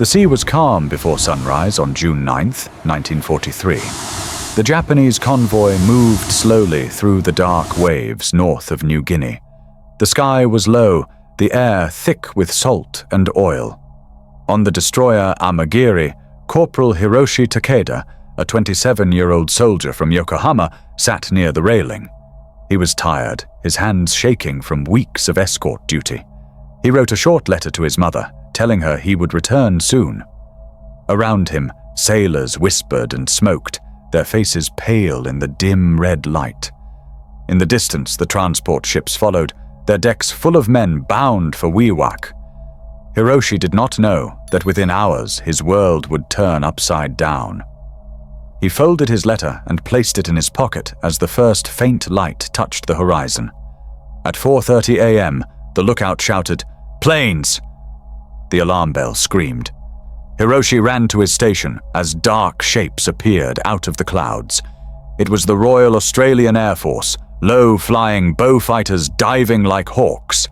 The sea was calm before sunrise on June 9, 1943. The Japanese convoy moved slowly through the dark waves north of New Guinea. The sky was low, the air thick with salt and oil. On the destroyer Amagiri, Corporal Hiroshi Takeda, a 27-year-old soldier from Yokohama, sat near the railing. He was tired, his hands shaking from weeks of escort duty. He wrote a short letter to his mother, telling her he would return soon. Around him, sailors whispered and smoked, their faces pale in the dim red light. In the distance, the transport ships followed, their decks full of men bound for Wewak. Hiroshi did not know that within hours his world would turn upside down. He folded his letter and placed it in his pocket as the first faint light touched the horizon. At 4:30 a.m., the lookout shouted, "Planes!" The alarm bell screamed. Hiroshi ran to his station as dark shapes appeared out of the clouds. It was the Royal Australian Air Force, low-flying bow fighters diving like hawks.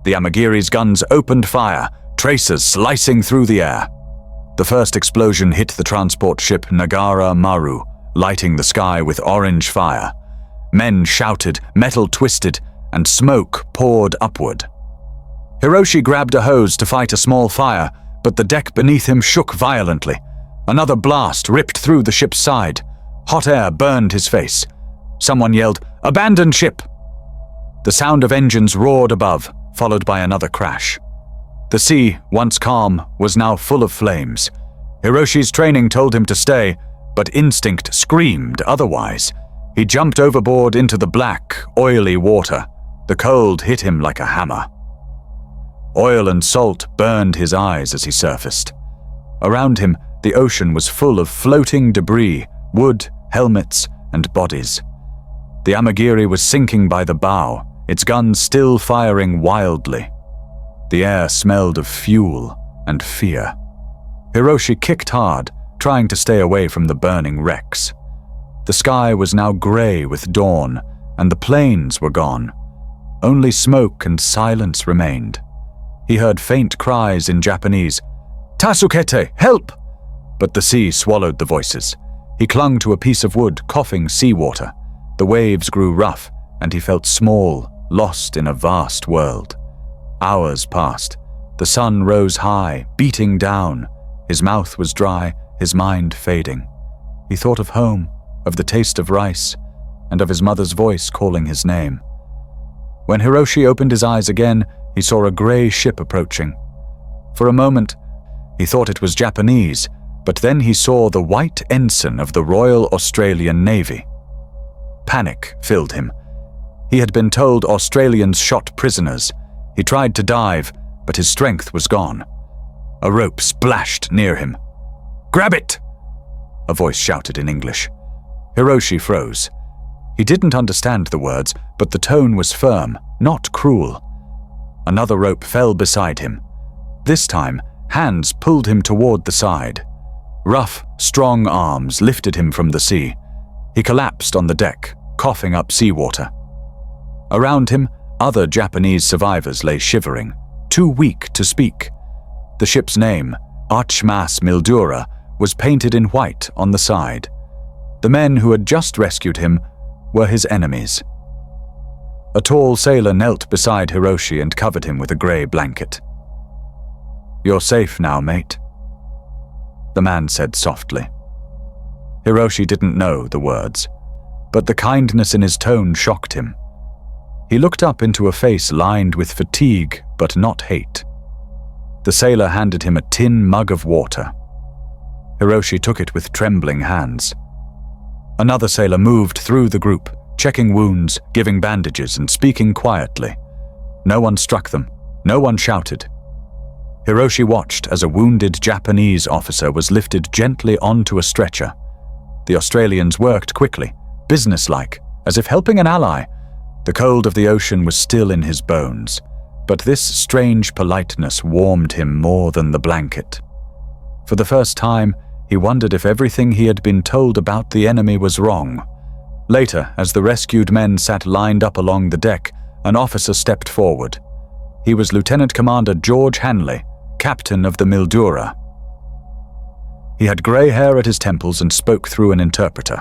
The Amagiri's guns opened fire, tracers slicing through the air. The first explosion hit the transport ship Nagara Maru, lighting the sky with orange fire. Men shouted, metal twisted, and smoke poured upward. Hiroshi grabbed a hose to fight a small fire, but the deck beneath him shook violently. Another blast ripped through the ship's side. Hot air burned his face. Someone yelled, "Abandon ship!" The sound of engines roared above, followed by another crash. The sea, once calm, was now full of flames. Hiroshi's training told him to stay, but instinct screamed otherwise. He jumped overboard into the black, oily water. The cold hit him like a hammer. Oil and salt burned his eyes as he surfaced. Around him, the ocean was full of floating debris, wood, helmets, and bodies. The Amagiri was sinking by the bow, its guns still firing wildly. The air smelled of fuel and fear. Hiroshi kicked hard, trying to stay away from the burning wrecks. The sky was now grey with dawn, and the planes were gone. Only smoke and silence remained. He heard faint cries in Japanese, "Tasukete, help!" But the sea swallowed the voices. He clung to a piece of wood, coughing seawater. The waves grew rough, and he felt small, lost in a vast world. Hours passed. The sun rose high, beating down. His mouth was dry, his mind fading. He thought of home, of the taste of rice, and of his mother's voice calling his name. When Hiroshi opened his eyes again, he saw a grey ship approaching. For a moment, he thought it was Japanese, but then he saw the white ensign of the Royal Australian Navy. Panic filled him. He had been told Australians shot prisoners. He tried to dive, but his strength was gone. A rope splashed near him. "Grab it!" a voice shouted in English. Hiroshi froze. He didn't understand the words, but the tone was firm, not cruel. Another rope fell beside him. This time, hands pulled him toward the side. Rough, strong arms lifted him from the sea. He collapsed on the deck, coughing up seawater. Around him, other Japanese survivors lay shivering, too weak to speak. The ship's name, HMAS Mildura, was painted in white on the side. The men who had just rescued him were his enemies. A tall sailor knelt beside Hiroshi and covered him with a grey blanket. "You're safe now, mate," the man said softly. Hiroshi didn't know the words, but the kindness in his tone shocked him. He looked up into a face lined with fatigue but not hate. The sailor handed him a tin mug of water. Hiroshi took it with trembling hands. Another sailor moved through the group, checking wounds, giving bandages, and speaking quietly. No one struck them. No one shouted. Hiroshi watched as a wounded Japanese officer was lifted gently onto a stretcher. The Australians worked quickly, businesslike, as if helping an ally. The cold of the ocean was still in his bones, but this strange politeness warmed him more than the blanket. For the first time, he wondered if everything he had been told about the enemy was wrong. Later, as the rescued men sat lined up along the deck, an officer stepped forward. He was Lieutenant Commander George Hanley, captain of the Mildura. He had grey hair at his temples and spoke through an interpreter.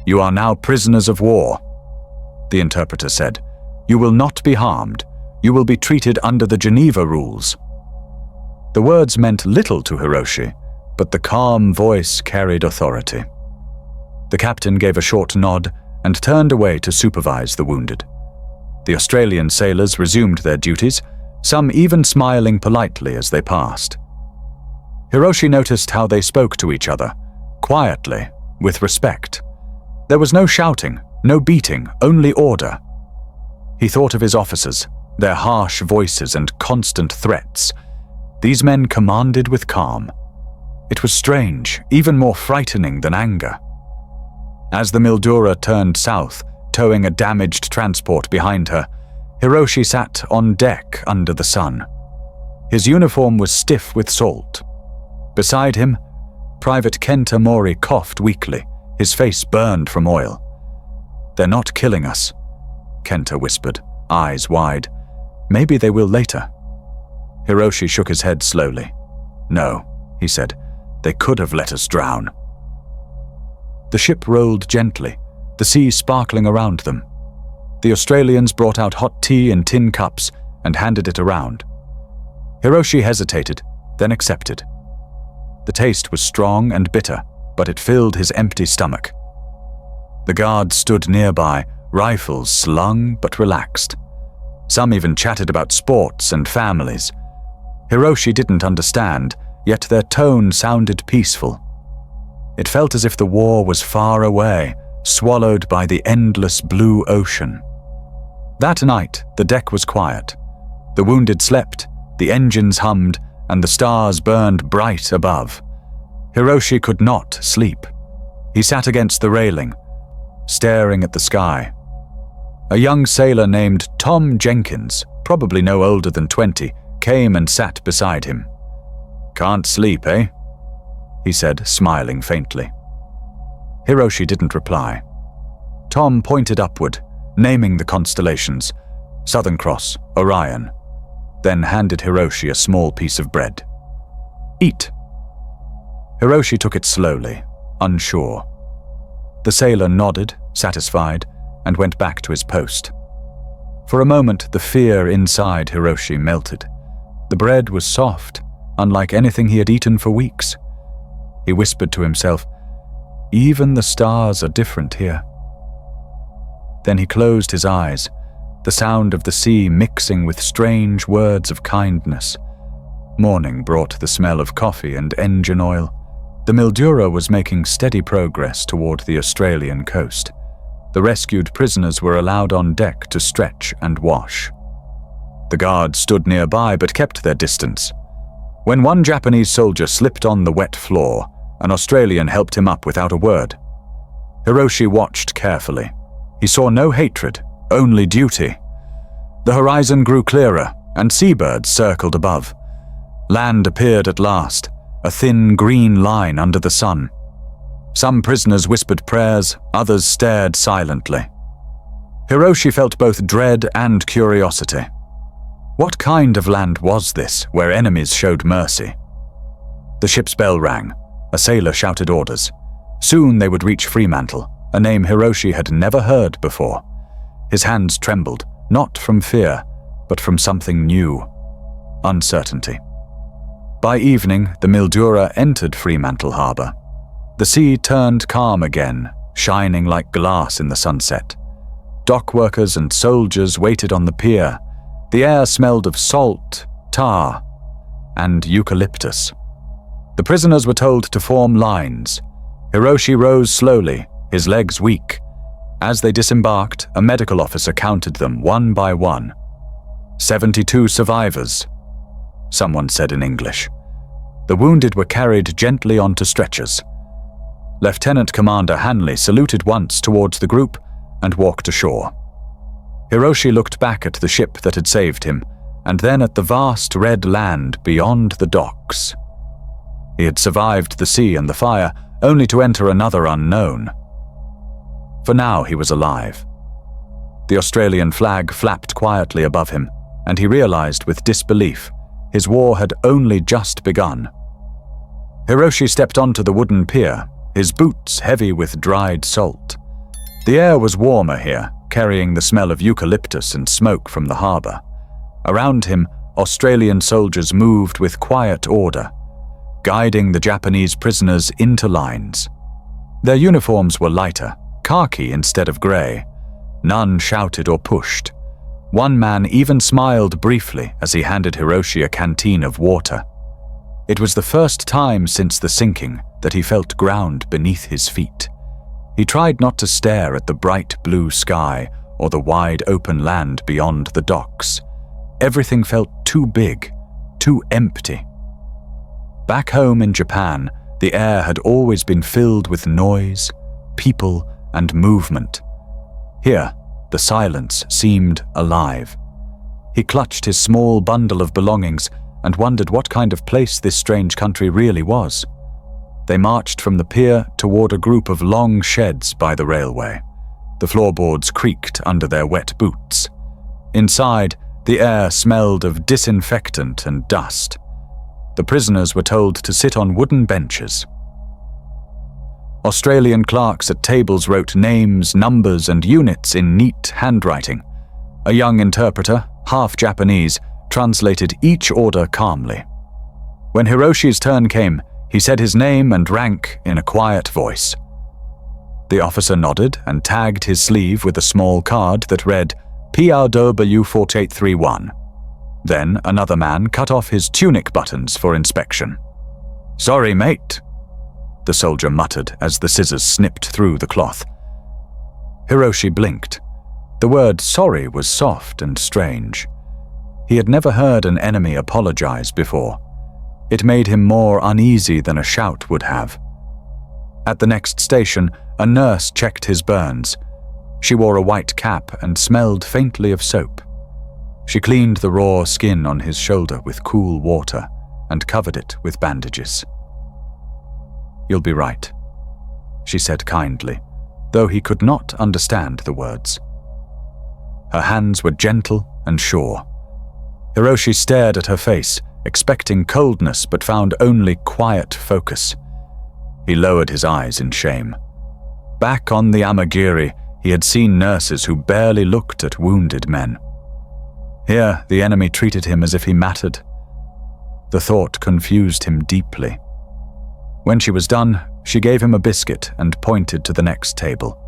"You are now prisoners of war," the interpreter said. "You will not be harmed. You will be treated under the Geneva rules." The words meant little to Hiroshi, but the calm voice carried authority. The captain gave a short nod and turned away to supervise the wounded. The Australian sailors resumed their duties, some even smiling politely as they passed. Hiroshi noticed how they spoke to each other, quietly, with respect. There was no shouting, no beating, only order. He thought of his officers, their harsh voices and constant threats. These men commanded with calm. It was strange, even more frightening than anger. As the Mildura turned south, towing a damaged transport behind her, Hiroshi sat on deck under the sun. His uniform was stiff with salt. Beside him, Private Kenta Mori coughed weakly, his face burned from oil. "They're not killing us," Kenta whispered, eyes wide. "Maybe they will later." Hiroshi shook his head slowly. "No," he said, "they could have let us drown." The ship rolled gently, the sea sparkling around them. The Australians brought out hot tea in tin cups and handed it around. Hiroshi hesitated, then accepted. The taste was strong and bitter, but it filled his empty stomach. The guards stood nearby, rifles slung but relaxed. Some even chatted about sports and families. Hiroshi didn't understand, yet their tone sounded peaceful. It felt as if the war was far away, swallowed by the endless blue ocean. That night, the deck was quiet. The wounded slept, the engines hummed, and the stars burned bright above. Hiroshi could not sleep. He sat against the railing, staring at the sky. A young sailor named Tom Jenkins, probably no older than 20, came and sat beside him. "Can't sleep, eh?" he said, smiling faintly. Hiroshi didn't reply. Tom pointed upward, naming the constellations, Southern Cross, Orion, then handed Hiroshi a small piece of bread. "Eat." Hiroshi took it slowly, unsure. The sailor nodded, satisfied, and went back to his post. For a moment, the fear inside Hiroshi melted. The bread was soft, unlike anything he had eaten for weeks. He whispered to himself, "Even the stars are different here." Then he closed his eyes, the sound of the sea mixing with strange words of kindness. Morning brought the smell of coffee and engine oil. The Mildura was making steady progress toward the Australian coast. The rescued prisoners were allowed on deck to stretch and wash. The guards stood nearby but kept their distance. When one Japanese soldier slipped on the wet floor, an Australian helped him up without a word. Hiroshi watched carefully. He saw no hatred, only duty. The horizon grew clearer, and seabirds circled above. Land appeared at last, a thin green line under the sun. Some prisoners whispered prayers, others stared silently. Hiroshi felt both dread and curiosity. What kind of land was this, where enemies showed mercy? The ship's bell rang. A sailor shouted orders. Soon they would reach Fremantle, a name Hiroshi had never heard before. His hands trembled, not from fear, but from something new. Uncertainty. By evening, the Mildura entered Fremantle Harbour. The sea turned calm again, shining like glass in the sunset. Dock workers and soldiers waited on the pier. The air smelled of salt, tar, and eucalyptus. The prisoners were told to form lines. Hiroshi rose slowly, his legs weak. As they disembarked, a medical officer counted them one by one. 72 survivors, someone said in English. The wounded were carried gently onto stretchers. Lieutenant Commander Hanley saluted once towards the group and walked ashore. Hiroshi looked back at the ship that had saved him, and then at the vast red land beyond the docks. He had survived the sea and the fire, only to enter another unknown. For now he was alive. The Australian flag flapped quietly above him, and he realized with disbelief his war had only just begun. Hiroshi stepped onto the wooden pier, his boots heavy with dried salt. The air was warmer here, carrying the smell of eucalyptus and smoke from the harbor. Around him, Australian soldiers moved with quiet order, guiding the Japanese prisoners into lines. Their uniforms were lighter, khaki instead of grey. None shouted or pushed. One man even smiled briefly as he handed Hiroshi a canteen of water. It was the first time since the sinking that he felt ground beneath his feet. He tried not to stare at the bright blue sky or the wide open land beyond the docks. Everything felt too big, too empty. Back home in Japan, the air had always been filled with noise, people, and movement. Here, the silence seemed alive. He clutched his small bundle of belongings and wondered what kind of place this strange country really was. They marched from the pier toward a group of long sheds by the railway. The floorboards creaked under their wet boots. Inside, the air smelled of disinfectant and dust. The prisoners were told to sit on wooden benches. Australian clerks at tables wrote names, numbers, and units in neat handwriting. A young interpreter, half Japanese, translated each order calmly. When Hiroshi's turn came, he said his name and rank in a quiet voice. The officer nodded and tagged his sleeve with a small card that read PRW 4831. Then another man cut off his tunic buttons for inspection. "Sorry, mate," the soldier muttered as the scissors snipped through the cloth. Hiroshi blinked. The word sorry was soft and strange. He had never heard an enemy apologize before. It made him more uneasy than a shout would have. At the next station, a nurse checked his burns. She wore a white cap and smelled faintly of soap. She cleaned the raw skin on his shoulder with cool water and covered it with bandages. "You'll be right," she said kindly, though he could not understand the words. Her hands were gentle and sure. Hiroshi stared at her face, expecting coldness but found only quiet focus. He lowered his eyes in shame. Back on the Amagiri, he had seen nurses who barely looked at wounded men. Here, the enemy treated him as if he mattered. The thought confused him deeply. When she was done, she gave him a biscuit and pointed to the next table.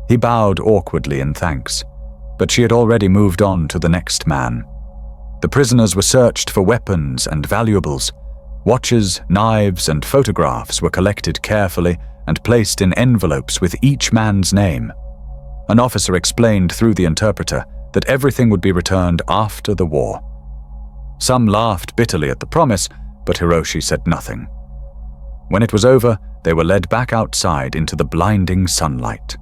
He bowed awkwardly in thanks, but she had already moved on to the next man. The prisoners were searched for weapons and valuables. Watches, knives, and photographs were collected carefully and placed in envelopes with each man's name. An officer explained through the interpreter that everything would be returned after the war. Some laughed bitterly at the promise, but Hiroshi said nothing. When it was over, they were led back outside into the blinding sunlight.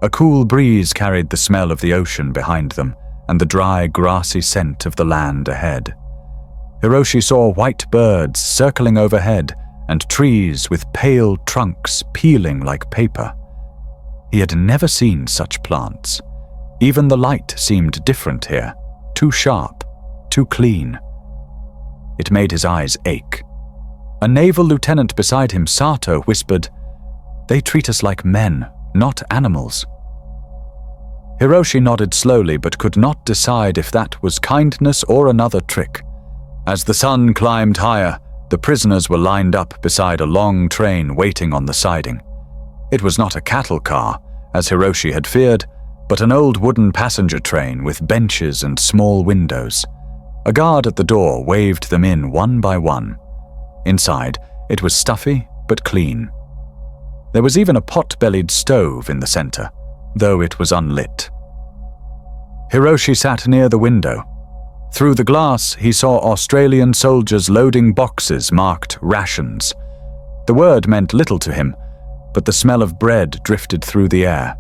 A cool breeze carried the smell of the ocean behind them and the dry, grassy scent of the land ahead. Hiroshi saw white birds circling overhead and trees with pale trunks peeling like paper. He had never seen such plants. Even the light seemed different here, too sharp, too clean. It made his eyes ache. A naval lieutenant beside him, Sato, whispered, "They treat us like men, not animals." Hiroshi nodded slowly but could not decide if that was kindness or another trick. As the sun climbed higher, the prisoners were lined up beside a long train waiting on the siding. It was not a cattle car, as Hiroshi had feared, but an old wooden passenger train with benches and small windows. A guard at the door waved them in one by one. Inside, it was stuffy but clean. There was even a pot-bellied stove in the center, though it was unlit. Hiroshi sat near the window. Through the glass, he saw Australian soldiers loading boxes marked rations. The word meant little to him, but the smell of bread drifted through the air.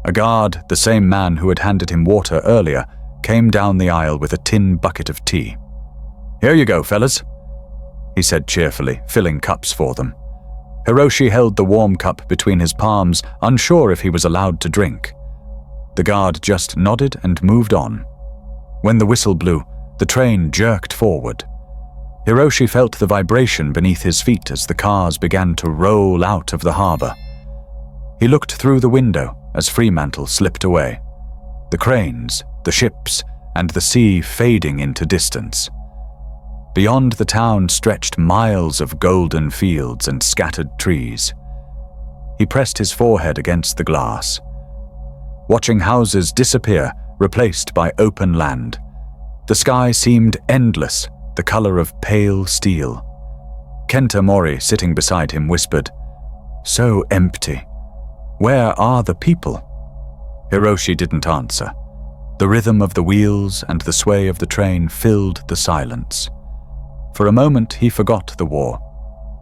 A guard, the same man who had handed him water earlier, came down the aisle with a tin bucket of tea. "Here you go, fellas," he said cheerfully, filling cups for them. Hiroshi held the warm cup between his palms, unsure if he was allowed to drink. The guard just nodded and moved on. When the whistle blew, the train jerked forward. Hiroshi felt the vibration beneath his feet as the cars began to roll out of the harbor. He looked through the window as Fremantle slipped away. The cranes, the ships, and the sea fading into distance. Beyond the town stretched miles of golden fields and scattered trees. He pressed his forehead against the glass, watching houses disappear, replaced by open land. The sky seemed endless, the color of pale steel. Kenta Mori, sitting beside him, whispered, "So empty. Where are the people?" Hiroshi didn't answer. The rhythm of the wheels and the sway of the train filled the silence. For a moment he forgot the war.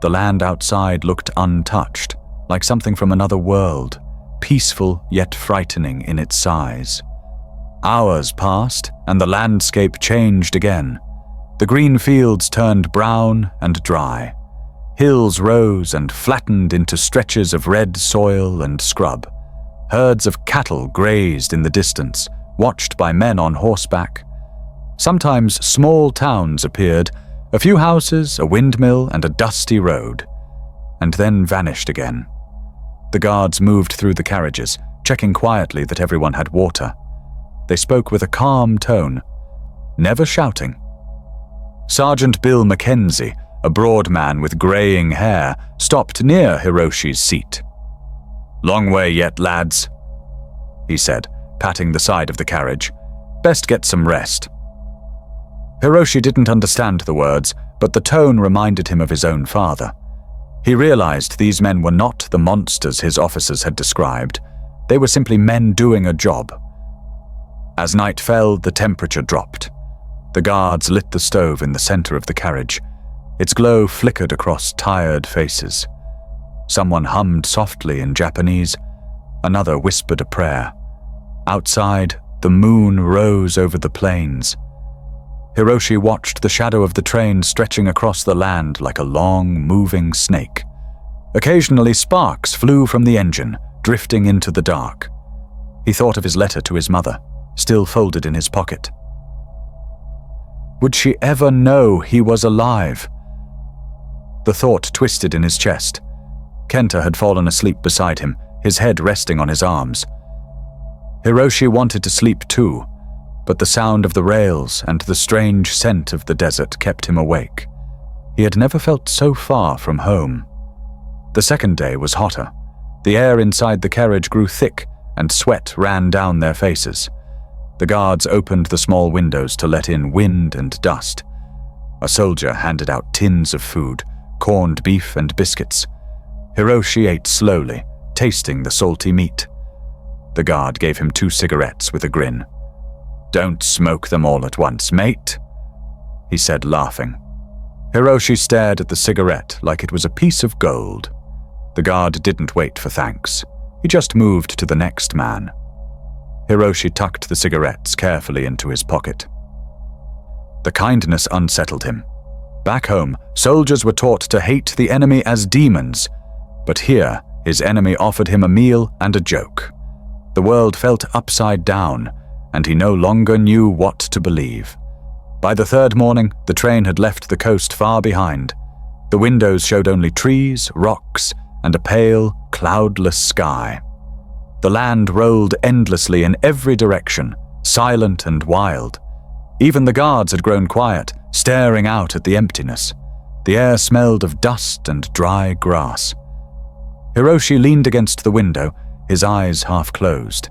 The land outside looked untouched, like something from another world, peaceful yet frightening in its size. Hours passed, and the landscape changed again. The green fields turned brown and dry. Hills rose and flattened into stretches of red soil and scrub. Herds of cattle grazed in the distance, watched by men on horseback. Sometimes small towns appeared, a few houses, a windmill, and a dusty road, and then vanished again. The guards moved through the carriages, checking quietly that everyone had water. They spoke with a calm tone, never shouting. Sergeant Bill McKenzie, a broad man with graying hair, stopped near Hiroshi's seat. "Long way yet, lads," he said, patting the side of the carriage. "Best get some rest." Hiroshi didn't understand the words, but the tone reminded him of his own father. He realized these men were not the monsters his officers had described. They were simply men doing a job. As night fell, the temperature dropped. The guards lit the stove in the center of the carriage. Its glow flickered across tired faces. Someone hummed softly in Japanese. Another whispered a prayer. Outside, the moon rose over the plains. Hiroshi watched the shadow of the train stretching across the land like a long, moving snake. Occasionally, sparks flew from the engine, drifting into the dark. He thought of his letter to his mother, still folded in his pocket. Would she ever know he was alive? The thought twisted in his chest. Kenta had fallen asleep beside him, his head resting on his arms. Hiroshi wanted to sleep too, but the sound of the rails and the strange scent of the desert kept him awake. He had never felt so far from home. The second day was hotter. The air inside the carriage grew thick, and sweat ran down their faces. The guards opened the small windows to let in wind and dust. A soldier handed out tins of food, corned beef and biscuits. Hiroshi ate slowly, tasting the salty meat. The guard gave him 2 cigarettes with a grin. "Don't smoke them all at once, mate," he said, laughing. Hiroshi stared at the cigarette like it was a piece of gold. The guard didn't wait for thanks. He just moved to the next man. Hiroshi tucked the cigarettes carefully into his pocket. The kindness unsettled him. Back home, soldiers were taught to hate the enemy as demons, but here, his enemy offered him a meal and a joke. The world felt upside down, and he no longer knew what to believe. By the third morning, the train had left the coast far behind. The windows showed only trees, rocks, and a pale, cloudless sky. The land rolled endlessly in every direction, silent and wild. Even the guards had grown quiet, staring out at the emptiness. The air smelled of dust and dry grass. Hiroshi leaned against the window, his eyes half closed,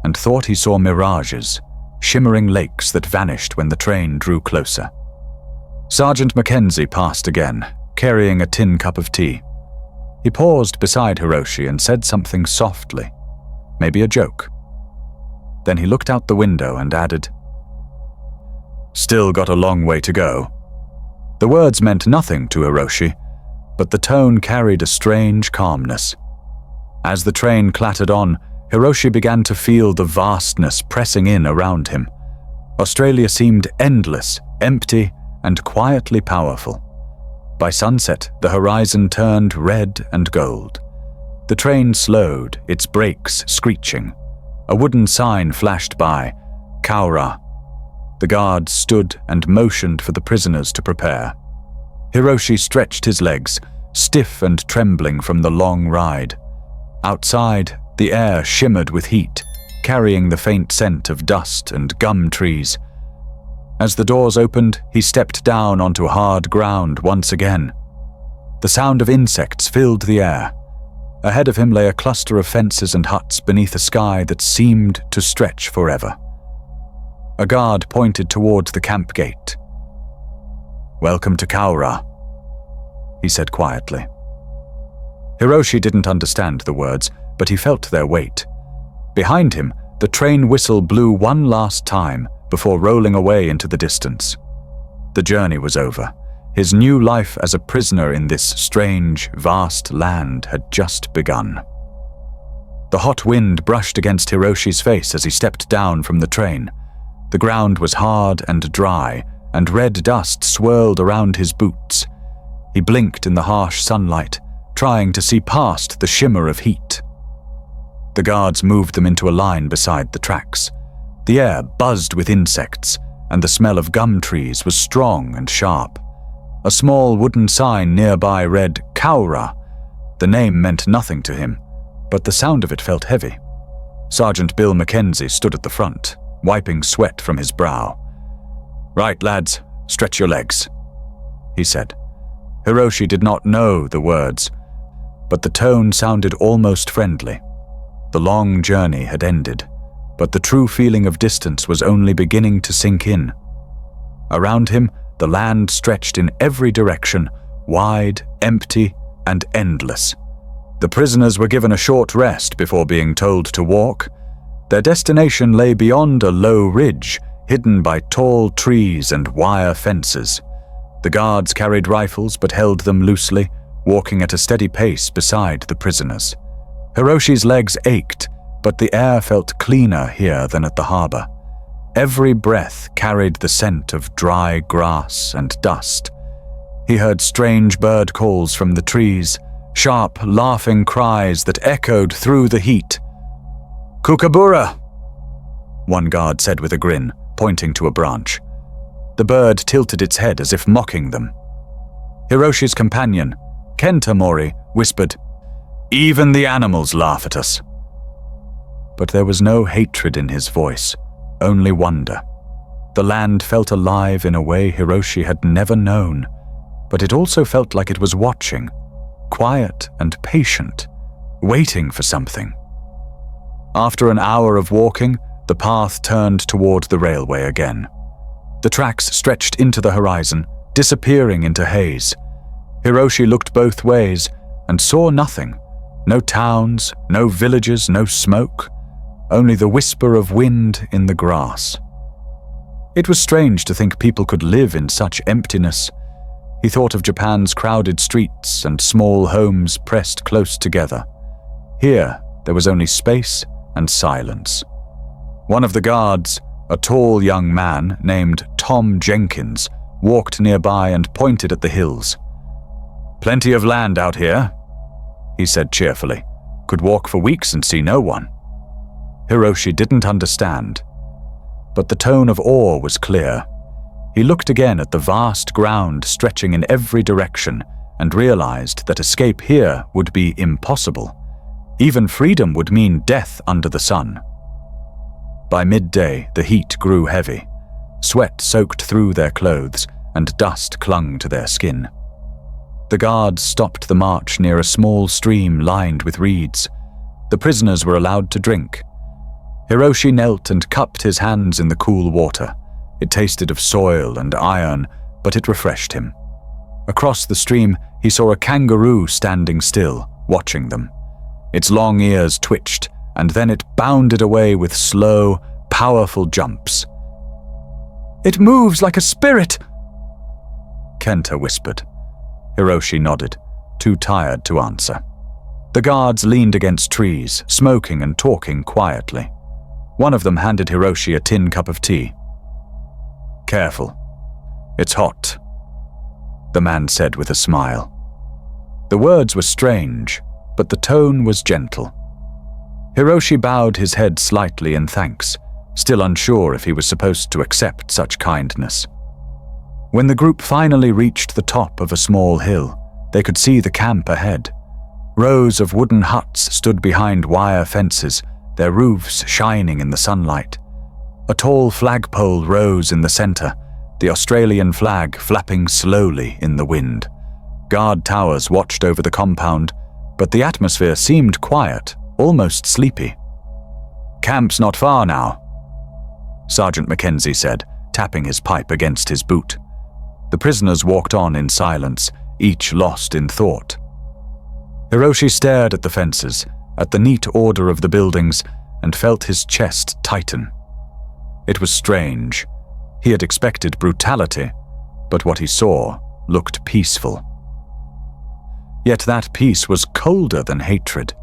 and thought he saw mirages, shimmering lakes that vanished when the train drew closer. Sergeant McKenzie passed again, carrying a tin cup of tea. He paused beside Hiroshi and said something softly, maybe a joke. Then he looked out the window and added, "Still got a long way to go." The words meant nothing to Hiroshi, but the tone carried a strange calmness. As the train clattered on, Hiroshi began to feel the vastness pressing in around him. Australia seemed endless, empty, and quietly powerful. By sunset, the horizon turned red and gold. The train slowed, its brakes screeching. A wooden sign flashed by, "Cowra." The guards stood and motioned for the prisoners to prepare. Hiroshi stretched his legs, stiff and trembling from the long ride. Outside, the air shimmered with heat, carrying the faint scent of dust and gum trees. As the doors opened, he stepped down onto hard ground once again. The sound of insects filled the air. Ahead of him lay a cluster of fences and huts beneath a sky that seemed to stretch forever. A guard pointed towards the camp gate. "Welcome to Cowra," he said quietly. Hiroshi didn't understand the words, but he felt their weight. Behind him, the train whistle blew one last time before rolling away into the distance. The journey was over. His new life as a prisoner in this strange, vast land had just begun. The hot wind brushed against Hiroshi's face as he stepped down from the train. The ground was hard and dry, and red dust swirled around his boots. He blinked in the harsh sunlight, trying to see past the shimmer of heat. The guards moved them into a line beside the tracks. The air buzzed with insects, and the smell of gum trees was strong and sharp. A small wooden sign nearby read Cowra. The name meant nothing to him, but the sound of it felt heavy. Sergeant Bill McKenzie stood at the front, wiping sweat from his brow. "Right, lads, stretch your legs," he said. Hiroshi did not know the words, but the tone sounded almost friendly. The long journey had ended, but the true feeling of distance was only beginning to sink in. Around him, the land stretched in every direction, wide, empty, and endless. The prisoners were given a short rest before being told to walk. Their destination lay beyond a low ridge, hidden by tall trees and wire fences. The guards carried rifles but held them loosely, walking at a steady pace beside the prisoners. Hiroshi's legs ached, but the air felt cleaner here than at the harbor. Every breath carried the scent of dry grass and dust. He heard strange bird calls from the trees, sharp, laughing cries that echoed through the heat. "Kookaburra!" one guard said with a grin, pointing to a branch. The bird tilted its head as if mocking them. Hiroshi's companion, Kenta Mori, whispered, "Even the animals laugh at us." But there was no hatred in his voice, only wonder. The land felt alive in a way Hiroshi had never known, but it also felt like it was watching, quiet and patient, waiting for something. After an hour of walking, the path turned toward the railway again. The tracks stretched into the horizon, disappearing into haze. Hiroshi looked both ways and saw nothing. No towns, no villages, no smoke. Only the whisper of wind in the grass. It was strange to think people could live in such emptiness. He thought of Japan's crowded streets and small homes pressed close together. Here, there was only space and silence. One of the guards, a tall young man named Tom Jenkins, walked nearby and pointed at the hills. "Plenty of land out here," he said cheerfully. "Could walk for weeks and see no one." Hiroshi didn't understand, but the tone of awe was clear. He looked again at the vast ground stretching in every direction and realized that escape here would be impossible. Even freedom would mean death under the sun. By midday, the heat grew heavy. Sweat soaked through their clothes and dust clung to their skin. The guards stopped the march near a small stream lined with reeds. The prisoners were allowed to drink. Hiroshi knelt and cupped his hands in the cool water. It tasted of soil and iron, but it refreshed him. Across the stream, he saw a kangaroo standing still, watching them. Its long ears twitched, and then it bounded away with slow, powerful jumps. "It moves like a spirit," Kenta whispered. Hiroshi nodded, too tired to answer. The guards leaned against trees, smoking and talking quietly. One of them handed Hiroshi a tin cup of tea. "Careful. It's hot," the man said with a smile. The words were strange, but the tone was gentle. Hiroshi bowed his head slightly in thanks, still unsure if he was supposed to accept such kindness. When the group finally reached the top of a small hill, they could see the camp ahead. Rows of wooden huts stood behind wire fences, their roofs shining in the sunlight. A tall flagpole rose in the center, the Australian flag flapping slowly in the wind. Guard towers watched over the compound, but the atmosphere seemed quiet, almost sleepy. "Camp's not far now," Sergeant McKenzie said, tapping his pipe against his boot. The prisoners walked on in silence, each lost in thought. Hiroshi stared at the fences, at the neat order of the buildings, and felt his chest tighten. It was strange. He had expected brutality, but what he saw looked peaceful. Yet that peace was colder than hatred.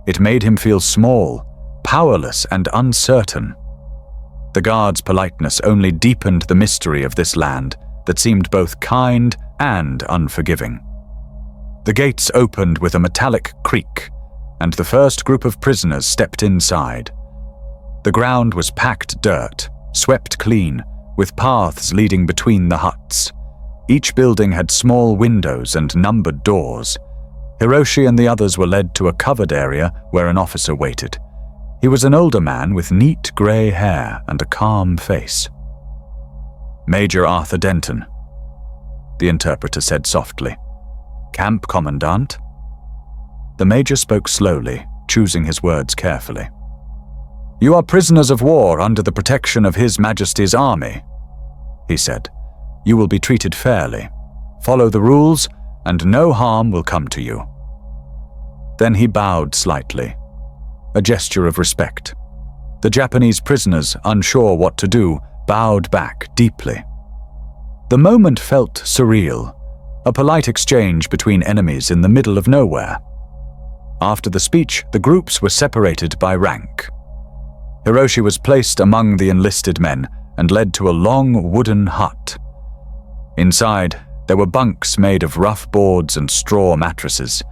It made him feel small, powerless, and uncertain. The guards' politeness only deepened the mystery of this land that seemed both kind and unforgiving. The gates opened with a metallic creak, and the first group of prisoners stepped inside. The ground was packed dirt, swept clean, with paths leading between the huts. Each building had small windows and numbered doors. Hiroshi and the others were led to a covered area where an officer waited. He was an older man with neat grey hair and a calm face. "Major Arthur Denton," the interpreter said softly. "Camp Commandant?" The major spoke slowly, choosing his words carefully. "You are prisoners of war under the protection of His Majesty's army," he said. "You will be treated fairly. Follow the rules, and no harm will come to you." Then he bowed slightly, a gesture of respect. The Japanese prisoners, unsure what to do, bowed back deeply. The moment felt surreal, a polite exchange between enemies in the middle of nowhere. After the speech, the groups were separated by rank. Hiroshi was placed among the enlisted men and led to a long wooden hut. Inside, there were bunks made of rough boards and straw mattresses.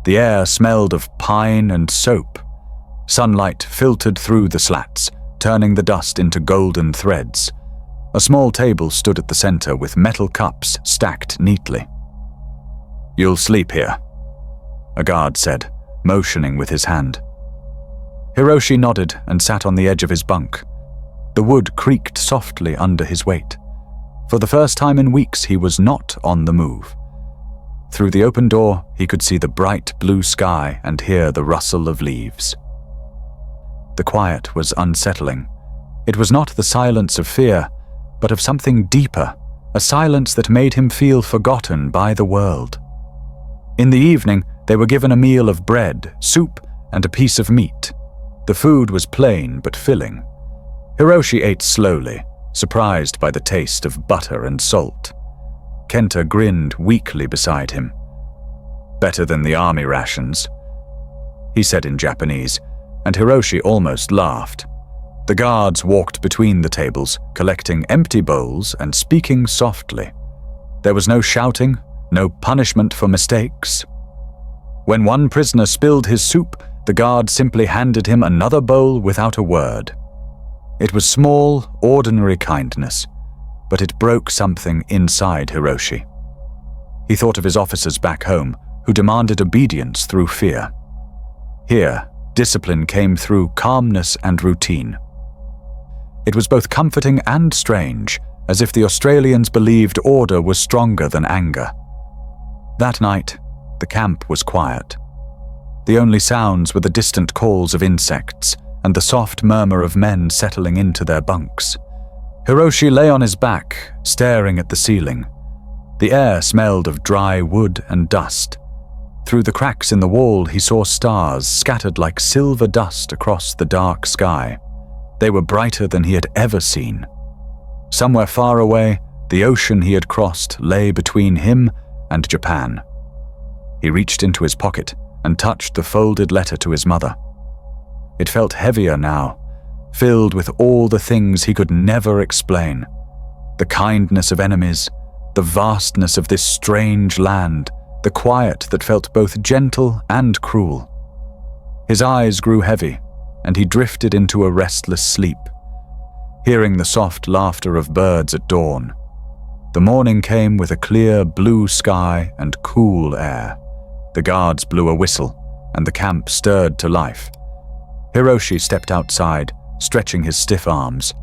The air smelled of pine and soap. Sunlight filtered through the slats, turning the dust into golden threads. A small table stood at the center with metal cups stacked neatly. "You'll sleep here," a guard said, motioning with his hand. Hiroshi nodded and sat on the edge of his bunk. The wood creaked softly under his weight. For the first time in weeks, he was not on the move. Through the open door, he could see the bright blue sky and hear the rustle of leaves. The quiet was unsettling. It was not the silence of fear, but of something deeper, a silence that made him feel forgotten by the world. In the evening, they were given a meal of bread, soup, and a piece of meat. The food was plain but filling. Hiroshi ate slowly, surprised by the taste of butter and salt. Kenta grinned weakly beside him. "Better than the army rations," he said in Japanese, and Hiroshi almost laughed. The guards walked between the tables, collecting empty bowls and speaking softly. There was no shouting, no punishment for mistakes. When one prisoner spilled his soup, the guard simply handed him another bowl without a word. It was small, ordinary kindness, but it broke something inside Hiroshi. He thought of his officers back home, who demanded obedience through fear. Here, discipline came through calmness and routine. It was both comforting and strange, as if the Australians believed order was stronger than anger. That night, the camp was quiet. The only sounds were the distant calls of insects and the soft murmur of men settling into their bunks. Hiroshi lay on his back, staring at the ceiling. The air smelled of dry wood and dust. Through the cracks in the wall, he saw stars scattered like silver dust across the dark sky. They were brighter than he had ever seen. Somewhere far away, the ocean he had crossed lay between him and Japan. He reached into his pocket and touched the folded letter to his mother. It felt heavier now, filled with all the things he could never explain. The kindness of enemies, the vastness of this strange land, the quiet that felt both gentle and cruel. His eyes grew heavy, and he drifted into a restless sleep, hearing the soft laughter of birds at dawn. The morning came with a clear blue sky and cool air. The guards blew a whistle, and the camp stirred to life. Hiroshi stepped outside, stretching his stiff arms.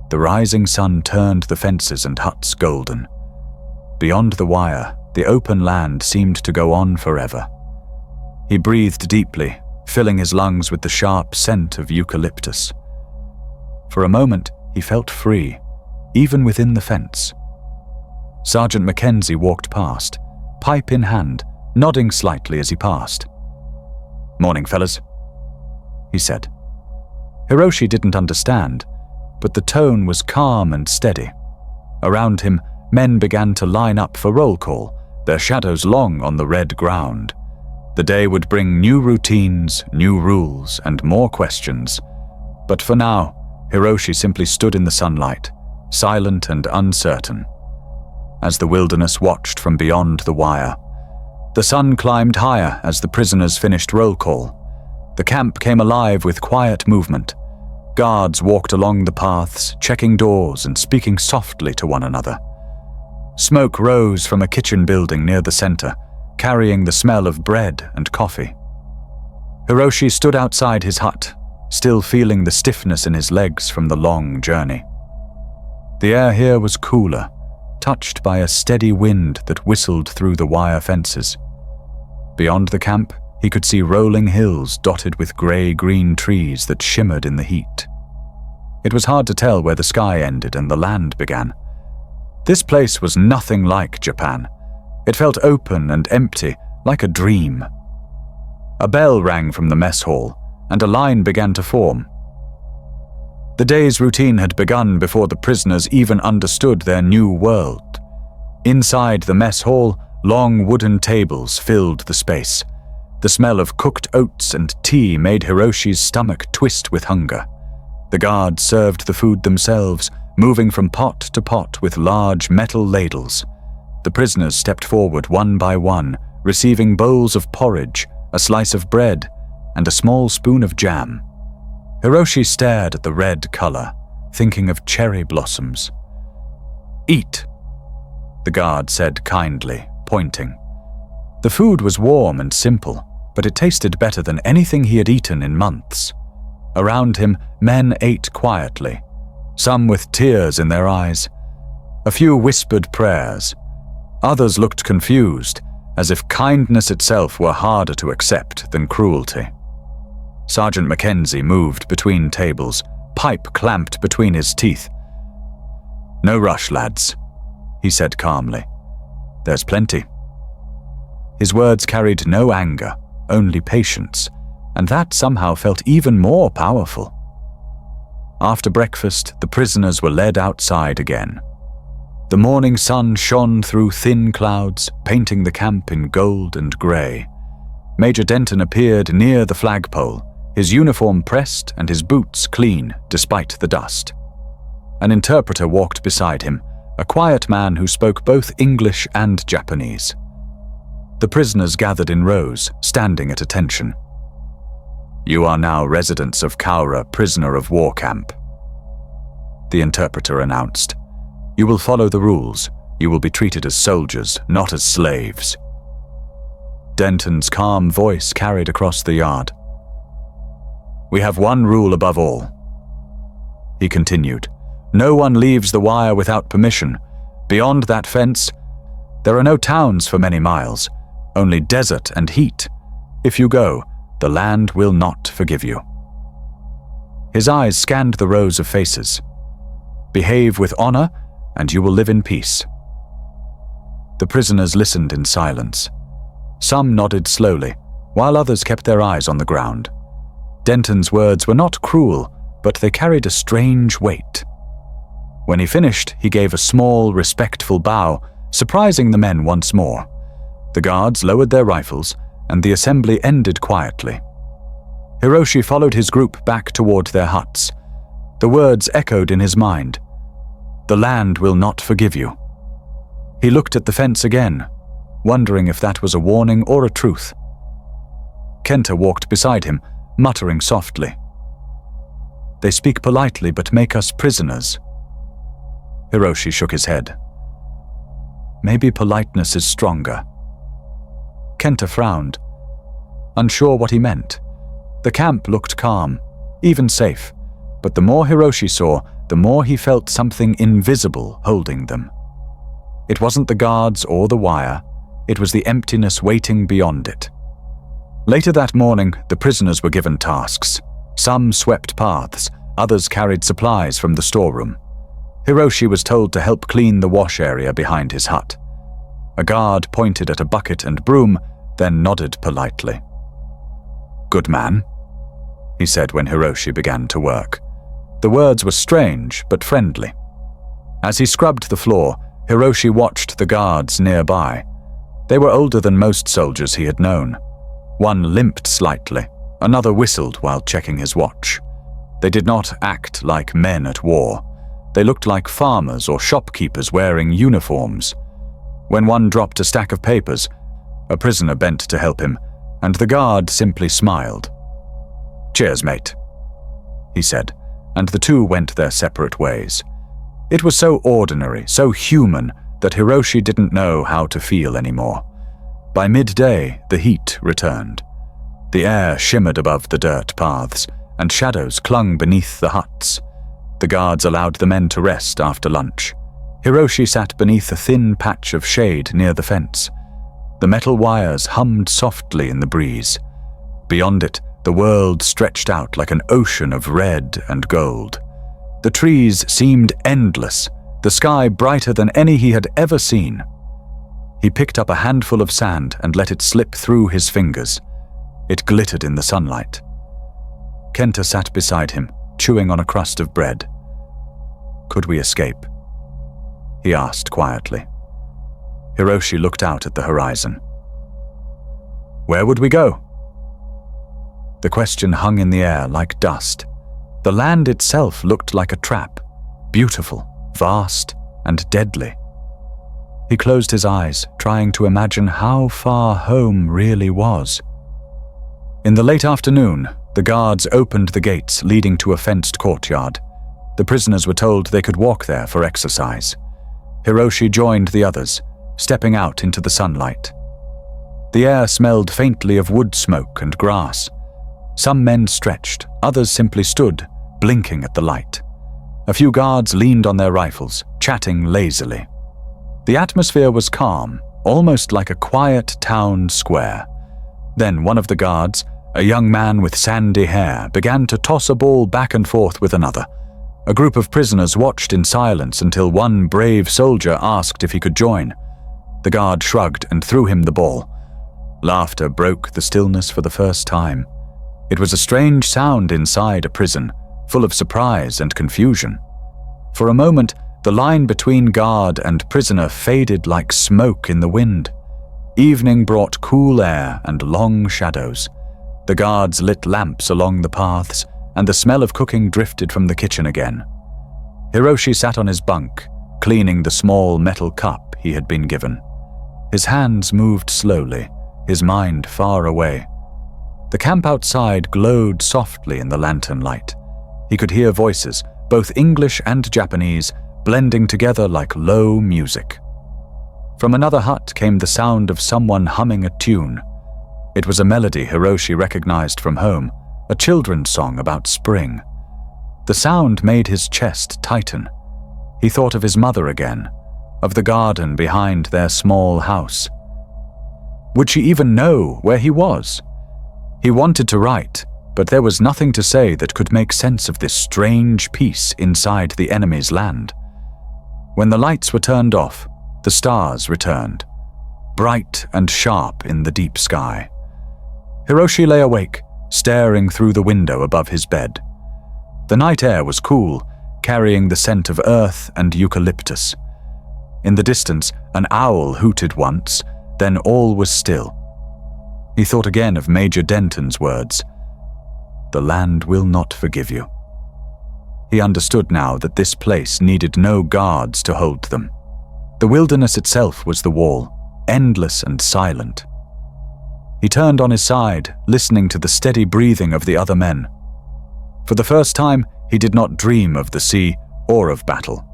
The rising sun turned the fences and huts golden. Beyond the wire, the open land seemed to go on forever. He breathed deeply, filling his lungs with the sharp scent of eucalyptus. For a moment, he felt free, even within the fence. Sergeant McKenzie walked past, pipe in hand, nodding slightly as he passed. "Morning, fellas," he said. Hiroshi didn't understand, but the tone was calm and steady. Around him, men began to line up for roll call, their shadows long on the red ground. The day would bring new routines, new rules, and more questions. But for now, Hiroshi simply stood in the sunlight, silent and uncertain. As the wilderness watched from beyond the wire, the sun climbed higher as the prisoners finished roll call. The camp came alive with quiet movement. Guards walked along the paths, checking doors and speaking softly to one another. Smoke rose from a kitchen building near the center, carrying the smell of bread and coffee. Hiroshi stood outside his hut, still feeling the stiffness in his legs from the long journey. The air here was cooler, touched by a steady wind that whistled through the wire fences. Beyond the camp, he could see rolling hills dotted with grey-green trees that shimmered in the heat. It was hard to tell where the sky ended and the land began. This place was nothing like Japan. It felt open and empty, like a dream. A bell rang from the mess hall, and a line began to form. The day's routine had begun before the prisoners even understood their new world. Inside the mess hall, long wooden tables filled the space. The smell of cooked oats and tea made Hiroshi's stomach twist with hunger. The guards served the food themselves, moving from pot to pot with large metal ladles. The prisoners stepped forward one by one, receiving bowls of porridge, a slice of bread, and a small spoon of jam. Hiroshi stared at the red color, thinking of cherry blossoms. "Eat," the guard said kindly, pointing. The food was warm and simple, but it tasted better than anything he had eaten in months. Around him, men ate quietly, some with tears in their eyes. A few whispered prayers. Others looked confused, as if kindness itself were harder to accept than cruelty. Sergeant McKenzie moved between tables, pipe clamped between his teeth. "No rush, lads," he said calmly. "There's plenty." His words carried no anger, only patience, and that somehow felt even more powerful. After breakfast, the prisoners were led outside again. The morning sun shone through thin clouds, painting the camp in gold and grey. Major Denton appeared near the flagpole, his uniform pressed and his boots clean despite the dust. An interpreter walked beside him, a quiet man who spoke both English and Japanese. The prisoners gathered in rows, standing at attention. "You are now residents of Cowra Prisoner of War Camp," the interpreter announced. "You will follow the rules. You will be treated as soldiers, not as slaves." Denton's calm voice carried across the yard. "We have one rule above all," he continued. "No one leaves the wire without permission. Beyond that fence, there are no towns for many miles, only desert and heat. If you go, the land will not forgive you." His eyes scanned the rows of faces. "Behave with honor, and you will live in peace." The prisoners listened in silence. Some nodded slowly, while others kept their eyes on the ground. Denton's words were not cruel, but they carried a strange weight. When he finished, he gave a small, respectful bow, surprising the men once more. The guards lowered their rifles, and the assembly ended quietly. Hiroshi followed his group back toward their huts. The words echoed in his mind. "The land will not forgive you." He looked at the fence again, wondering if that was a warning or a truth. Kenta walked beside him, muttering softly. "They speak politely but make us prisoners." Hiroshi shook his head. Maybe politeness is stronger. Kenta frowned, unsure what he meant. The camp looked calm, even safe, but the more Hiroshi saw, the more he felt something invisible holding them. It wasn't the guards or the wire, it was the emptiness waiting beyond it. Later that morning, the prisoners were given tasks. Some swept paths, others carried supplies from the storeroom. Hiroshi was told to help clean the wash area behind his hut. A guard pointed at a bucket and broom, then nodded politely. "Good man," he said when Hiroshi began to work. The words were strange but friendly. As he scrubbed the floor, Hiroshi watched the guards nearby. They were older than most soldiers he had known. One limped slightly, another whistled while checking his watch. They did not act like men at war. They looked like farmers or shopkeepers wearing uniforms. When one dropped a stack of papers, a prisoner bent to help him, and the guard simply smiled. "Cheers, mate," he said, and the two went their separate ways. It was so ordinary, so human, that Hiroshi didn't know how to feel anymore. By midday, the heat returned. The air shimmered above the dirt paths, and shadows clung beneath the huts. The guards allowed the men to rest after lunch. Hiroshi sat beneath a thin patch of shade near the fence. The metal wires hummed softly in the breeze. Beyond it, the world stretched out like an ocean of red and gold. The trees seemed endless, the sky brighter than any he had ever seen. He picked up a handful of sand and let it slip through his fingers. It glittered in the sunlight. Kenta sat beside him, chewing on a crust of bread. "Could we escape?" he asked quietly. Hiroshi looked out at the horizon. "Where would we go?" The question hung in the air like dust. The land itself looked like a trap, beautiful, vast, and deadly. He closed his eyes, trying to imagine how far home really was. In the late afternoon, the guards opened the gates leading to a fenced courtyard. The prisoners were told they could walk there for exercise. Hiroshi joined the others, stepping out into the sunlight. The air smelled faintly of wood smoke and grass. Some men stretched, others simply stood, blinking at the light. A few guards leaned on their rifles, chatting lazily. The atmosphere was calm, almost like a quiet town square. Then one of the guards, a young man with sandy hair, began to toss a ball back and forth with another. A group of prisoners watched in silence until one brave soldier asked if he could join. The guard shrugged and threw him the ball. Laughter broke the stillness for the first time. It was a strange sound inside a prison, full of surprise and confusion. For a moment, the line between guard and prisoner faded like smoke in the wind. Evening brought cool air and long shadows. The guards lit lamps along the paths, and the smell of cooking drifted from the kitchen again. Hiroshi sat on his bunk, cleaning the small metal cup he had been given. His hands moved slowly, his mind far away. The camp outside glowed softly in the lantern light. He could hear voices, both English and Japanese, blending together like low music. From another hut came the sound of someone humming a tune. It was a melody Hiroshi recognized from home, a children's song about spring. The sound made his chest tighten. He thought of his mother again, of the garden behind their small house. Would she even know where he was? He wanted to write, but there was nothing to say that could make sense of this strange peace inside the enemy's land. When the lights were turned off, the stars returned, bright and sharp in the deep sky. Hiroshi lay awake, staring through the window above his bed. The night air was cool, carrying the scent of earth and eucalyptus. In the distance, an owl hooted once, then all was still. He thought again of Major Denton's words, "The land will not forgive you." He understood now that this place needed no guards to hold them. The wilderness itself was the wall, endless and silent. He turned on his side, listening to the steady breathing of the other men. For the first time, he did not dream of the sea or of battle.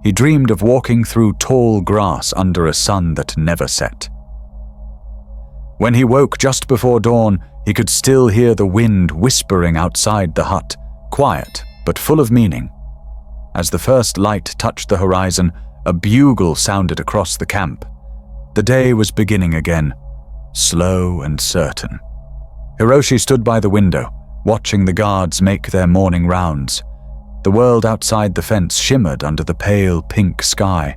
he dreamed of walking through tall grass under a sun that never set. When he woke just before dawn, he could still hear the wind whispering outside the hut, quiet but full of meaning. As the first light touched the horizon, a bugle sounded across the camp. The day was beginning again, slow and certain. Hiroshi stood by the window, watching the guards make their morning rounds. The world outside the fence shimmered under the pale pink sky.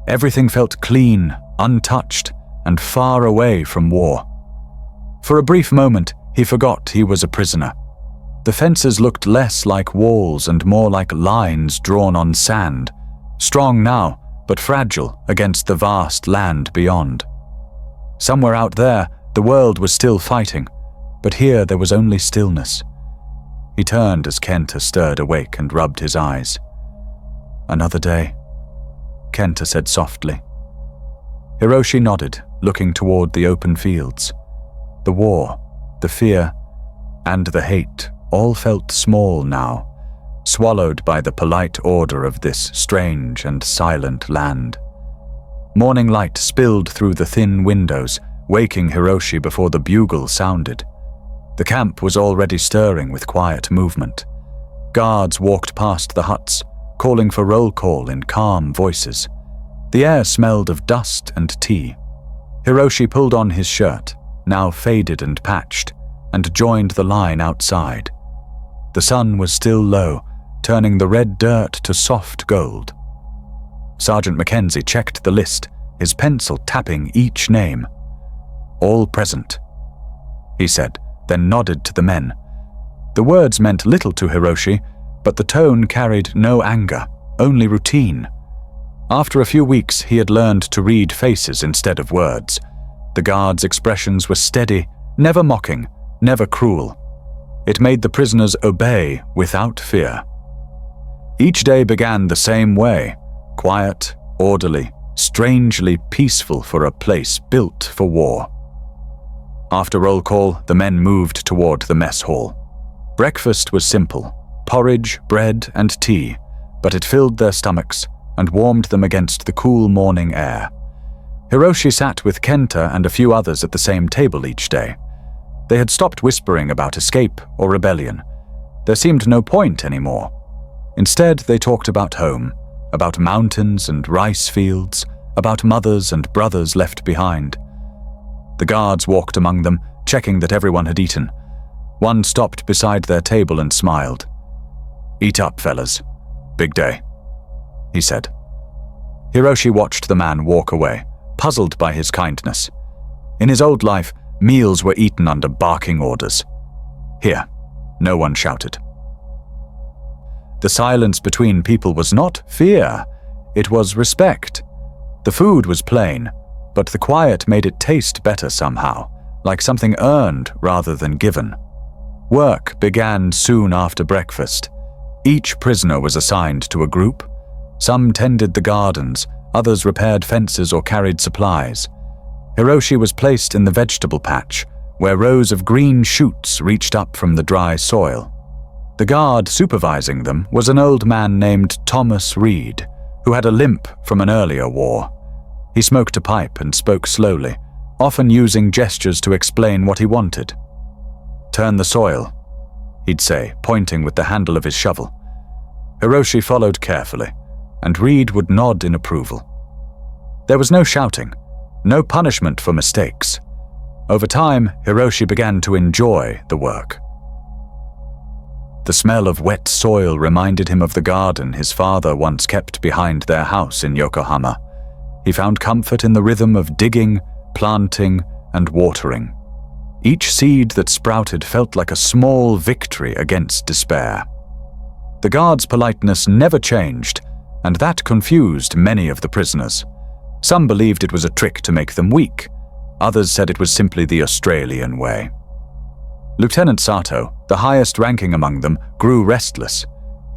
Everything felt clean, untouched, and far away from war. For a brief moment, he forgot he was a prisoner. The fences looked less like walls and more like lines drawn on sand, strong now, but fragile against the vast land beyond. Somewhere out there, the world was still fighting, but here there was only stillness. He turned as Kenta stirred awake and rubbed his eyes. "Another day," Kenta said softly. Hiroshi nodded, looking toward the open fields. The war, the fear, and the hate all felt small now, swallowed by the polite order of this strange and silent land. Morning light spilled through the thin windows, waking Hiroshi before the bugle sounded. The camp was already stirring with quiet movement. Guards walked past the huts, calling for roll call in calm voices. The air smelled of dust and tea. Hiroshi pulled on his shirt, now faded and patched, and joined the line outside. The sun was still low, turning the red dirt to soft gold. Sergeant McKenzie checked the list, his pencil tapping each name. "All present," he said, then nodded to the men. The words meant little to Hiroshi, but the tone carried no anger, only routine. After a few weeks, he had learned to read faces instead of words. The guards' expressions were steady, never mocking, never cruel. It made the prisoners obey without fear. Each day began the same way, quiet, orderly, strangely peaceful for a place built for war. After roll call, the men moved toward the mess hall. Breakfast was simple, porridge, bread, and tea, but it filled their stomachs and warmed them against the cool morning air. Hiroshi sat with Kenta and a few others at the same table each day. They had stopped whispering about escape or rebellion. There seemed no point anymore. Instead, they talked about home, about mountains and rice fields, about mothers and brothers left behind. The guards walked among them, checking that everyone had eaten. One stopped beside their table and smiled. "Eat up, fellas. Big day," he said. Hiroshi watched the man walk away, puzzled by his kindness. In his old life, meals were eaten under barking orders. Here, no one shouted. The silence between people was not fear, it was respect. The food was plain, but the quiet made it taste better somehow, like something earned rather than given. Work began soon after breakfast. Each prisoner was assigned to a group. Some tended the gardens, others repaired fences or carried supplies. Hiroshi was placed in the vegetable patch, where rows of green shoots reached up from the dry soil. The guard supervising them was an old man named Thomas Reed, who had a limp from an earlier war. He smoked a pipe and spoke slowly, often using gestures to explain what he wanted. "Turn the soil," he'd say, pointing with the handle of his shovel. Hiroshi followed carefully, and Reed would nod in approval. There was no shouting, no punishment for mistakes. Over time, Hiroshi began to enjoy the work. The smell of wet soil reminded him of the garden his father once kept behind their house in Yokohama. He found comfort in the rhythm of digging, planting, and watering. Each seed that sprouted felt like a small victory against despair. The guards' politeness never changed, and that confused many of the prisoners. Some believed it was a trick to make them weak. Others said it was simply the Australian way. Lieutenant Sato, the highest ranking among them, grew restless.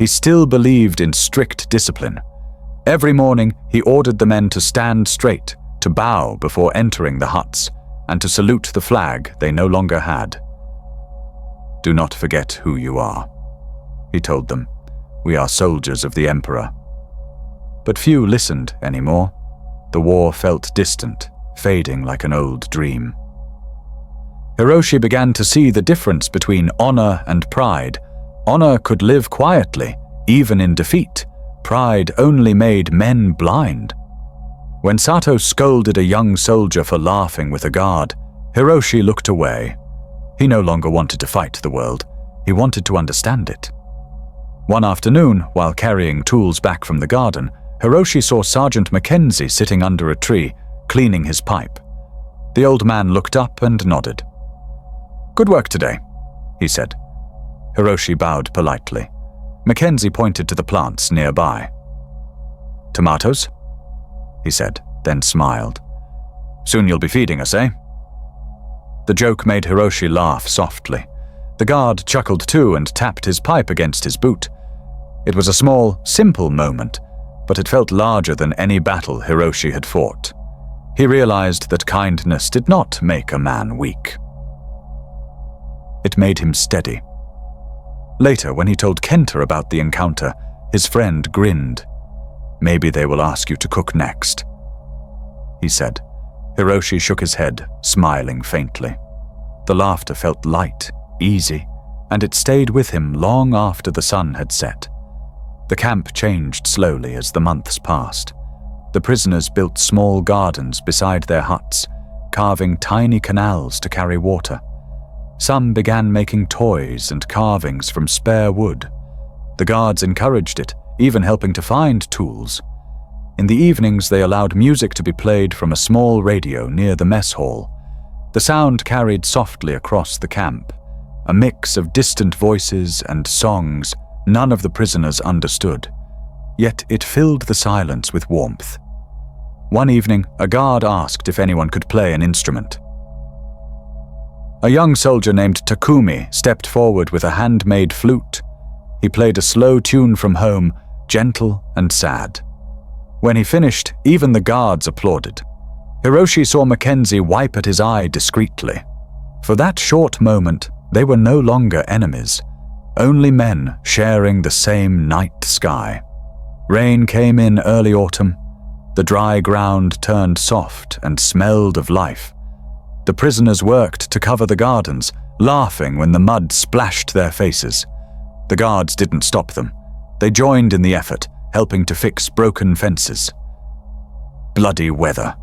He still believed in strict discipline. Every morning, he ordered the men to stand straight, to bow before entering the huts, and to salute the flag they no longer had. "Do not forget who you are," he told them. "We are soldiers of the Emperor." but few listened anymore. The war felt distant, fading like an old dream. Hiroshi began to see the difference between honor and pride. Honor could live quietly, even in defeat. Pride only made men blind. When Sato scolded a young soldier for laughing with a guard, Hiroshi looked away. He no longer wanted to fight the world. He wanted to understand it. One afternoon, while carrying tools back from the garden, Hiroshi saw Sergeant McKenzie sitting under a tree, cleaning his pipe. The old man looked up and nodded. "Good work today," he said. Hiroshi bowed politely. McKenzie pointed to the plants nearby. "Tomatoes?" he said, then smiled. "Soon you'll be feeding us, eh?" The joke made Hiroshi laugh softly. The guard chuckled too and tapped his pipe against his boot. It was a small, simple moment, but it felt larger than any battle Hiroshi had fought. He realized that kindness did not make a man weak. It made him steady. Later, when he told Kenta about the encounter, his friend grinned. "Maybe they will ask you to cook next," he said. Hiroshi shook his head, smiling faintly. The laughter felt light, easy, and it stayed with him long after the sun had set. The camp changed slowly as the months passed. The prisoners built small gardens beside their huts, carving tiny canals to carry water. Some began making toys and carvings from spare wood. The guards encouraged it, even helping to find tools. In the evenings, they allowed music to be played from a small radio near the mess hall. The sound carried softly across the camp, a mix of distant voices and songs none of the prisoners understood, yet it filled the silence with warmth. One evening, a guard asked if anyone could play an instrument. A young soldier named Takumi stepped forward with a handmade flute. He played a slow tune from home, gentle and sad. When he finished, even the guards applauded. Hiroshi saw McKenzie wipe at his eye discreetly. For that short moment, they were no longer enemies, only men sharing the same night sky. Rain came in early autumn. The dry ground turned soft and smelled of life. The prisoners worked to cover the gardens, laughing when the mud splashed their faces. The guards didn't stop them. They joined in the effort, helping to fix broken fences. "Bloody weather,"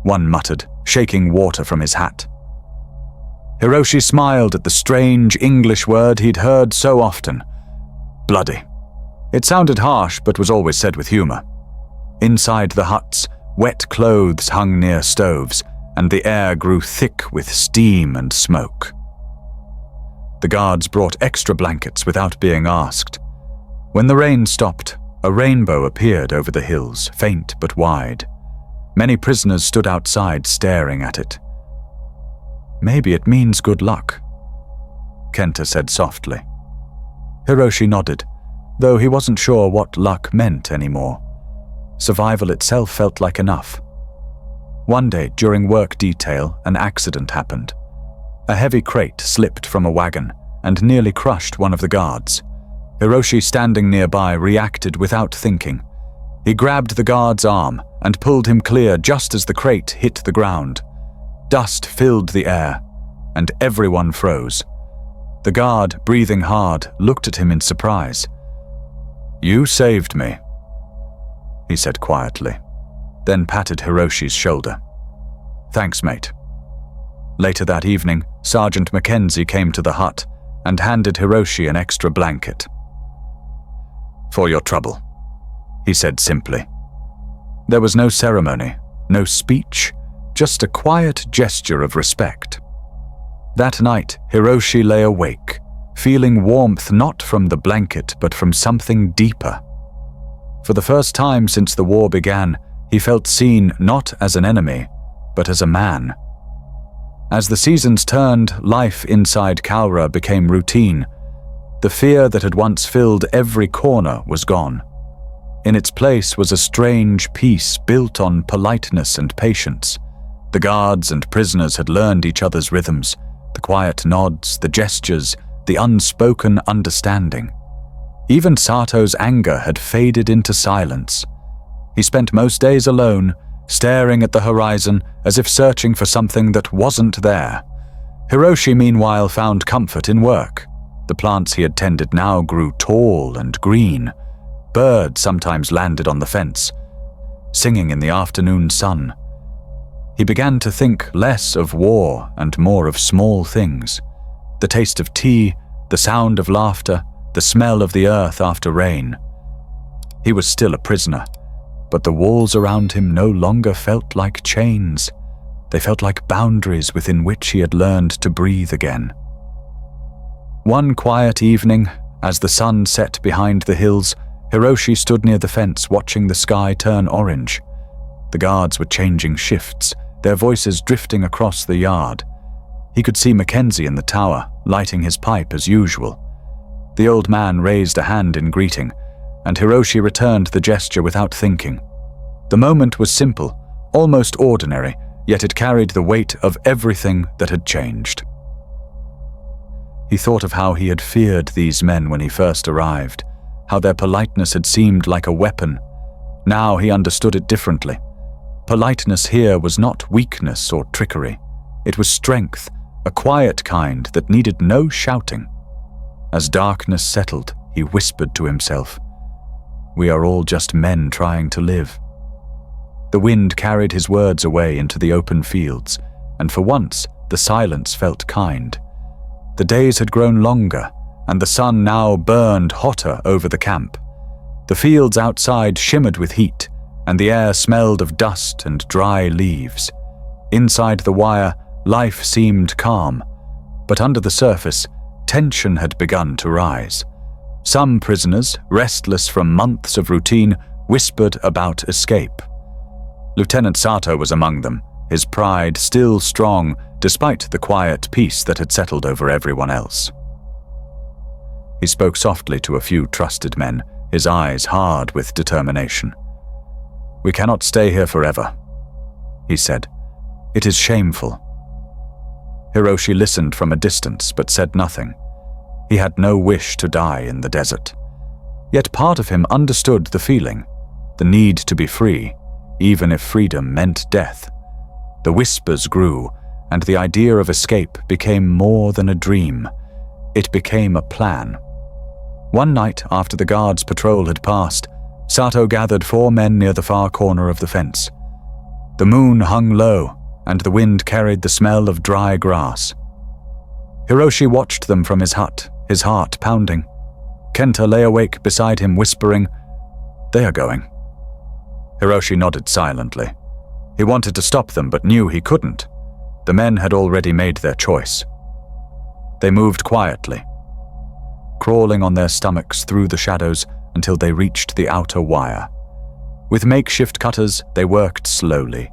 one muttered, shaking water from his hat. Hiroshi smiled at the strange English word he'd heard so often. Bloody. It sounded harsh, but was always said with humor. Inside the huts, wet clothes hung near stoves, and the air grew thick with steam and smoke. The guards brought extra blankets without being asked. When the rain stopped, a rainbow appeared over the hills, faint but wide. Many prisoners stood outside staring at it. "Maybe it means good luck," Kenta said softly. Hiroshi nodded, though he wasn't sure what luck meant anymore. Survival itself felt like enough. One day, during work detail, an accident happened. A heavy crate slipped from a wagon and nearly crushed one of the guards. Hiroshi, standing nearby, reacted without thinking. He grabbed the guard's arm and pulled him clear just as the crate hit the ground. Dust filled the air, and everyone froze. The guard, breathing hard, looked at him in surprise. "You saved me," he said quietly, then patted Hiroshi's shoulder. "Thanks, mate." Later that evening, Sergeant McKenzie came to the hut and handed Hiroshi an extra blanket. "For your trouble," he said simply. There was no ceremony, no speech, just a quiet gesture of respect. That night, Hiroshi lay awake, feeling warmth not from the blanket but from something deeper. For the first time since the war began, he felt seen not as an enemy, but as a man. As the seasons turned, life inside Cowra became routine. The fear that had once filled every corner was gone. In its place was a strange peace built on politeness and patience. The guards and prisoners had learned each other's rhythms, the quiet nods, the gestures, the unspoken understanding. Even Sato's anger had faded into silence. He spent most days alone, staring at the horizon as if searching for something that wasn't there. Hiroshi, meanwhile, found comfort in work. The plants he had tended now grew tall and green. Birds sometimes landed on the fence, singing in the afternoon sun. He began to think less of war and more of small things. The taste of tea, the sound of laughter, the smell of the earth after rain. He was still a prisoner, but the walls around him no longer felt like chains. They felt like boundaries within which he had learned to breathe again. One quiet evening, as the sun set behind the hills, Hiroshi stood near the fence watching the sky turn orange. The guards were changing shifts, their voices drifting across the yard. He could see McKenzie in the tower, lighting his pipe as usual. The old man raised a hand in greeting, and Hiroshi returned the gesture without thinking. The moment was simple, almost ordinary, yet it carried the weight of everything that had changed. He thought of how he had feared these men when he first arrived, how their politeness had seemed like a weapon. Now he understood it differently. Politeness here was not weakness or trickery. It was strength, a quiet kind that needed no shouting. As darkness settled, he whispered to himself, "We are all just men trying to live." The wind carried his words away into the open fields, and for once the silence felt kind. The days had grown longer, and the sun now burned hotter over the camp. The fields outside shimmered with heat, and the air smelled of dust and dry leaves. Inside the wire, life seemed calm, but under the surface, tension had begun to rise. Some prisoners, restless from months of routine, whispered about escape. Lieutenant Sato was among them, his pride still strong despite the quiet peace that had settled over everyone else. He spoke softly to a few trusted men, his eyes hard with determination. "We cannot stay here forever," he said. "It is shameful." Hiroshi listened from a distance but said nothing. He had no wish to die in the desert. Yet part of him understood the feeling, the need to be free, even if freedom meant death. The whispers grew, and the idea of escape became more than a dream. It became a plan. One night after the guards' patrol had passed, Sato gathered 4 men near the far corner of the fence. The moon hung low, and the wind carried the smell of dry grass. Hiroshi watched them from his hut, his heart pounding. Kenta lay awake beside him, whispering, "They are going." Hiroshi nodded silently. He wanted to stop them but knew he couldn't. The men had already made their choice. They moved quietly, crawling on their stomachs through the shadows until they reached the outer wire. With makeshift cutters, they worked slowly,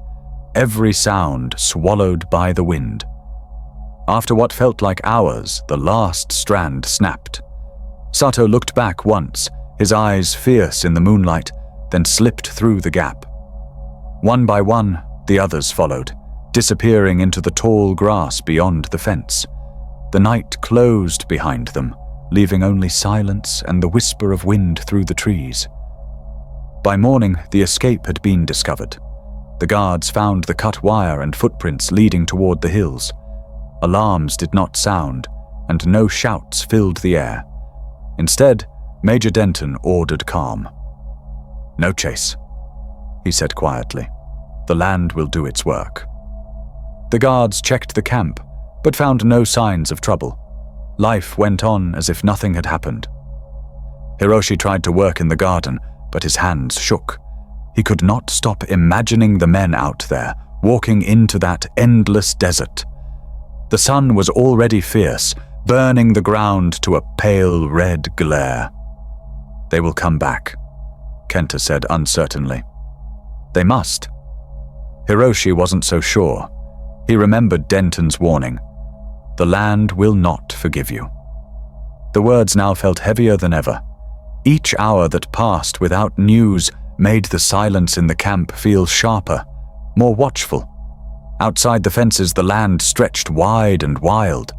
every sound swallowed by the wind. After what felt like hours, the last strand snapped. Sato looked back once, his eyes fierce in the moonlight, then slipped through the gap. One by one, the others followed, disappearing into the tall grass beyond the fence. The night closed behind them, leaving only silence and the whisper of wind through the trees. By morning, the escape had been discovered. The guards found the cut wire and footprints leading toward the hills. Alarms did not sound, and no shouts filled the air. Instead, Major Denton ordered calm. "No chase," he said quietly. "The land will do its work." The guards checked the camp, but found no signs of trouble. Life went on as if nothing had happened. Hiroshi tried to work in the garden, but his hands shook. He could not stop imagining the men out there, walking into that endless desert. The sun was already fierce, burning the ground to a pale red glare. "They will come back," Kenta said uncertainly. "They must." Hiroshi wasn't so sure. He remembered Denton's warning. "The land will not forgive you." The words now felt heavier than ever. Each hour that passed without news made the silence in the camp feel sharper, more watchful. Outside the fences, the land stretched wide and wild.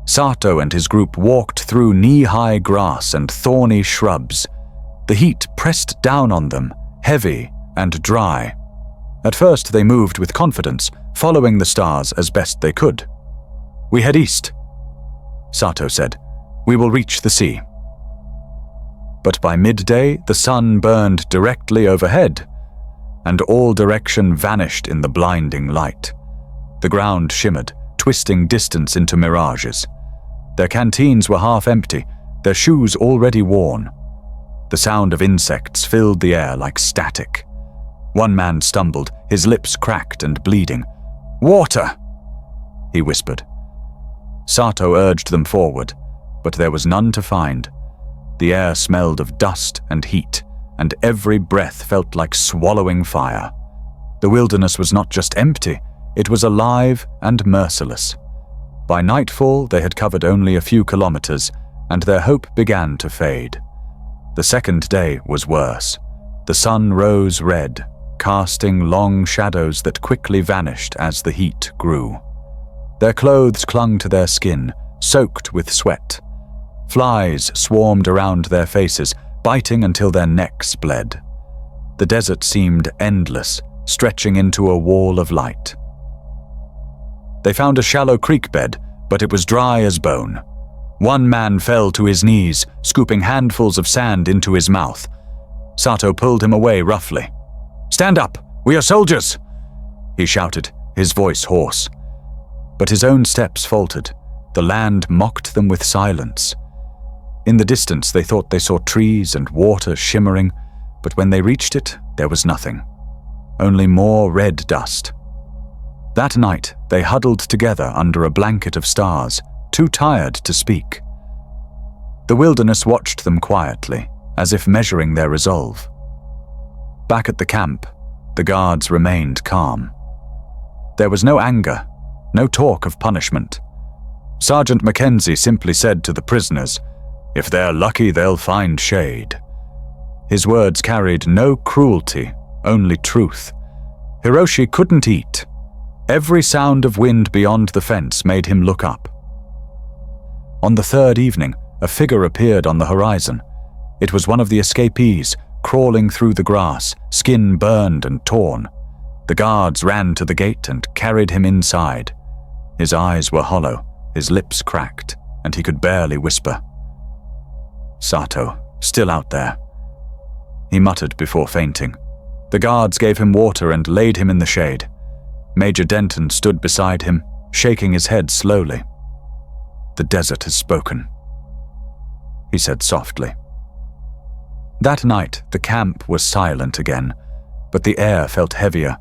Sato and his group walked through knee-high grass and thorny shrubs. The heat pressed down on them, heavy, and dry. At first they moved with confidence, following the stars as best they could. "We head east," Sato said. "We will reach the sea." But by midday the sun burned directly overhead, and all direction vanished in the blinding light. The ground shimmered, twisting distance into mirages. Their canteens were half empty, their shoes already worn. The sound of insects filled the air like static. One man stumbled, his lips cracked and bleeding. "Water!" he whispered. Sato urged them forward, but there was none to find. The air smelled of dust and heat, and every breath felt like swallowing fire. The wilderness was not just empty, it was alive and merciless. By nightfall, they had covered only a few kilometers, and their hope began to fade. The second day was worse. The sun rose red, casting long shadows that quickly vanished as the heat grew. Their clothes clung to their skin, soaked with sweat. Flies swarmed around their faces, biting until their necks bled. The desert seemed endless, stretching into a wall of light. They found a shallow creek bed, but it was dry as bone. One man fell to his knees, scooping handfuls of sand into his mouth. Sato pulled him away roughly. "Stand up! We are soldiers!" he shouted, his voice hoarse. But his own steps faltered. The land mocked them with silence. In the distance they thought they saw trees and water shimmering, but when they reached it, there was nothing. Only more red dust. That night, they huddled together under a blanket of stars, too tired to speak. The wilderness watched them quietly, as if measuring their resolve. Back at the camp, the guards remained calm. There was no anger, no talk of punishment. Sergeant McKenzie simply said to the prisoners, "If they're lucky, they'll find shade." His words carried no cruelty, only truth. Hiroshi couldn't eat. Every sound of wind beyond the fence made him look up. On the third evening, a figure appeared on the horizon. It was one of the escapees, crawling through the grass, skin burned and torn. The guards ran to the gate and carried him inside. His eyes were hollow, his lips cracked, and he could barely whisper. "Sato, still out there," he muttered before fainting. The guards gave him water and laid him in the shade. Major Denton stood beside him, shaking his head slowly. "The desert has spoken," he said softly. That night, the camp was silent again, but the air felt heavier,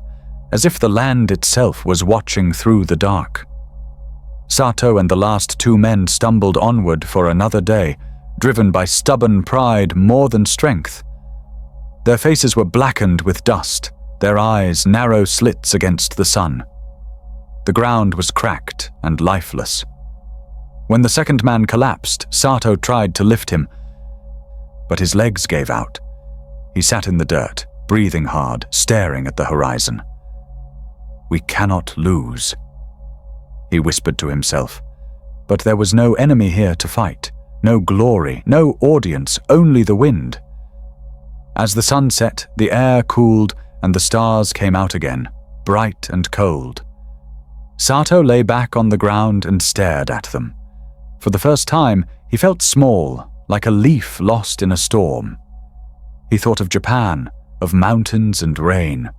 as if the land itself was watching through the dark. Sato and the last two men stumbled onward for another day, driven by stubborn pride more than strength. Their faces were blackened with dust, their eyes narrow slits against the sun. The ground was cracked and lifeless. When the second man collapsed, Sato tried to lift him, but his legs gave out. He sat in the dirt, breathing hard, staring at the horizon. "We cannot lose," he whispered to himself. But there was no enemy here to fight, no glory, no audience, only the wind. As the sun set, the air cooled and the stars came out again, bright and cold. Sato lay back on the ground and stared at them. For the first time, he felt small, like a leaf lost in a storm. He thought of Japan, of mountains and rain.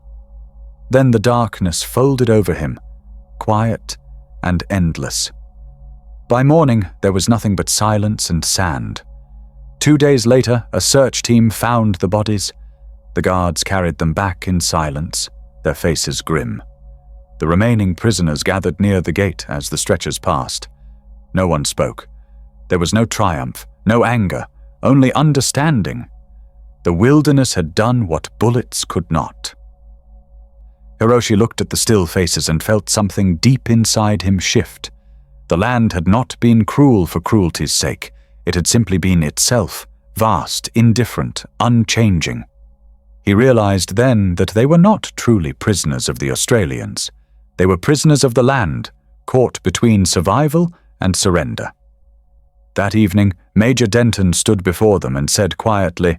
Then the darkness folded over him, quiet and endless. By morning, there was nothing but silence and sand. 2 days later, a search team found the bodies. The guards carried them back in silence, their faces grim. The remaining prisoners gathered near the gate as the stretchers passed. No one spoke. There was no triumph, no anger, only understanding. The wilderness had done what bullets could not. Hiroshi looked at the still faces and felt something deep inside him shift. The land had not been cruel for cruelty's sake. It had simply been itself, vast, indifferent, unchanging. He realized then that they were not truly prisoners of the Australians. They were prisoners of the land, caught between survival and surrender. That evening, Major Denton stood before them and said quietly,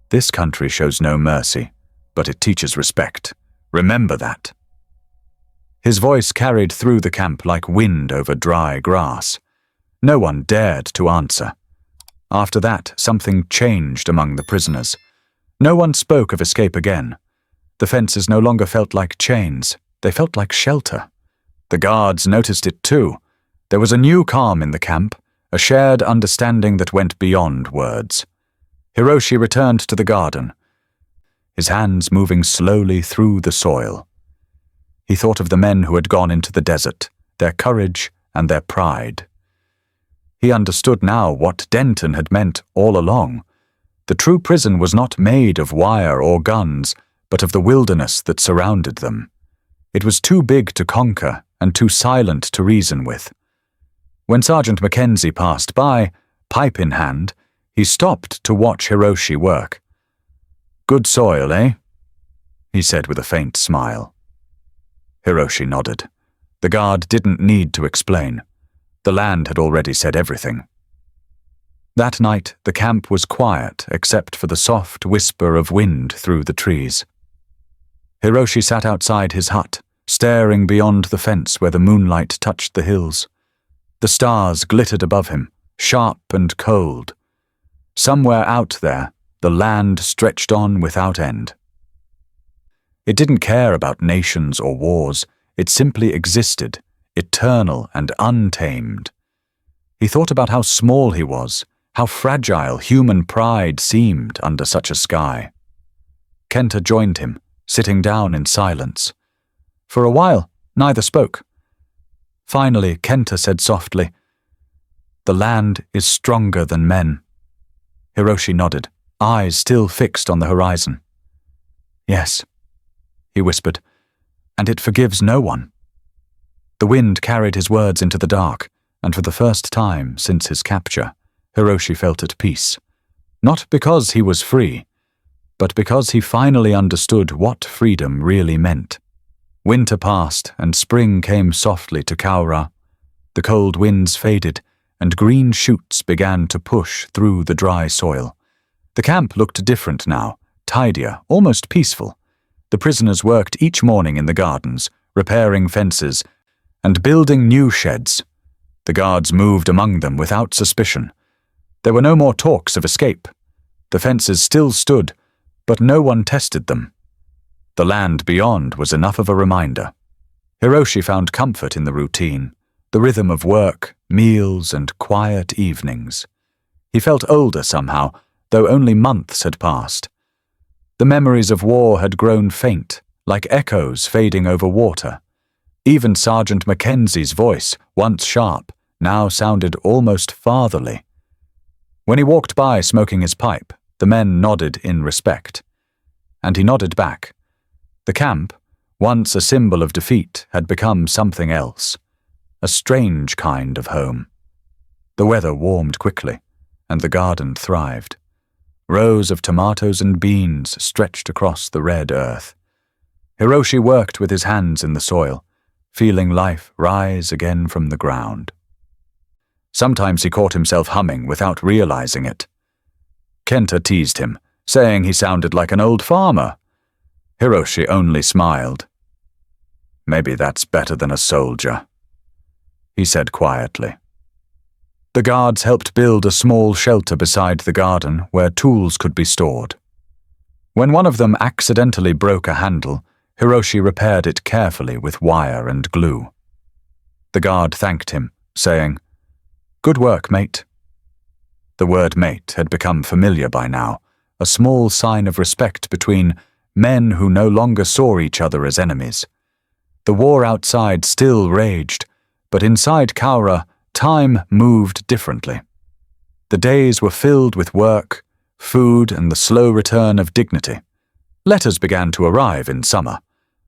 "This country shows no mercy, but it teaches respect. Remember that." His voice carried through the camp like wind over dry grass. No one dared to answer. After that, something changed among the prisoners. No one spoke of escape again. The fences no longer felt like chains. They felt like shelter. The guards noticed it too. There was a new calm in the camp, a shared understanding that went beyond words. Hiroshi returned to the garden, his hands moving slowly through the soil. He thought of the men who had gone into the desert, their courage and their pride. He understood now what Denton had meant all along. The true prison was not made of wire or guns, but of the wilderness that surrounded them. It was too big to conquer and too silent to reason with. When Sergeant McKenzie passed by, pipe in hand, he stopped to watch Hiroshi work. "Good soil, eh?" he said with a faint smile. Hiroshi nodded. The guard didn't need to explain. The land had already said everything. That night, the camp was quiet except for the soft whisper of wind through the trees. Hiroshi sat outside his hut, staring beyond the fence where the moonlight touched the hills. The stars glittered above him, sharp and cold. Somewhere out there, the land stretched on without end. It didn't care about nations or wars. It simply existed, eternal and untamed. He thought about how small he was, how fragile human pride seemed under such a sky. Kenta joined him, sitting down in silence. For a while, neither spoke. Finally, Kenta said softly, "The land is stronger than men." Hiroshi nodded, eyes still fixed on the horizon. "Yes," he whispered, "and it forgives no one." The wind carried his words into the dark, and for the first time since his capture, Hiroshi felt at peace. Not because he was free, but because he finally understood what freedom really meant. Winter passed, and spring came softly to Cowra. The cold winds faded, and green shoots began to push through the dry soil. The camp looked different now, tidier, almost peaceful. The prisoners worked each morning in the gardens, repairing fences, and building new sheds. The guards moved among them without suspicion. There were no more talks of escape. The fences still stood, but no one tested them. The land beyond was enough of a reminder. Hiroshi found comfort in the routine, the rhythm of work, meals, and quiet evenings. He felt older somehow, though only months had passed. The memories of war had grown faint, like echoes fading over water. Even Sergeant Mackenzie's voice, once sharp, now sounded almost fatherly. When he walked by smoking his pipe, the men nodded in respect. And he nodded back. The camp, once a symbol of defeat, had become something else. A strange kind of home. The weather warmed quickly, and the garden thrived. Rows of tomatoes and beans stretched across the red earth. Hiroshi worked with his hands in the soil, feeling life rise again from the ground. Sometimes he caught himself humming without realizing it. Kenta teased him, saying he sounded like an old farmer. Hiroshi only smiled. "Maybe that's better than a soldier," he said quietly. The guards helped build a small shelter beside the garden where tools could be stored. When one of them accidentally broke a handle, Hiroshi repaired it carefully with wire and glue. The guard thanked him, saying, "Good work, mate." The word mate had become familiar by now, a small sign of respect between men who no longer saw each other as enemies. The war outside still raged, but inside Cowra, time moved differently. The days were filled with work, food, and the slow return of dignity. Letters began to arrive in summer.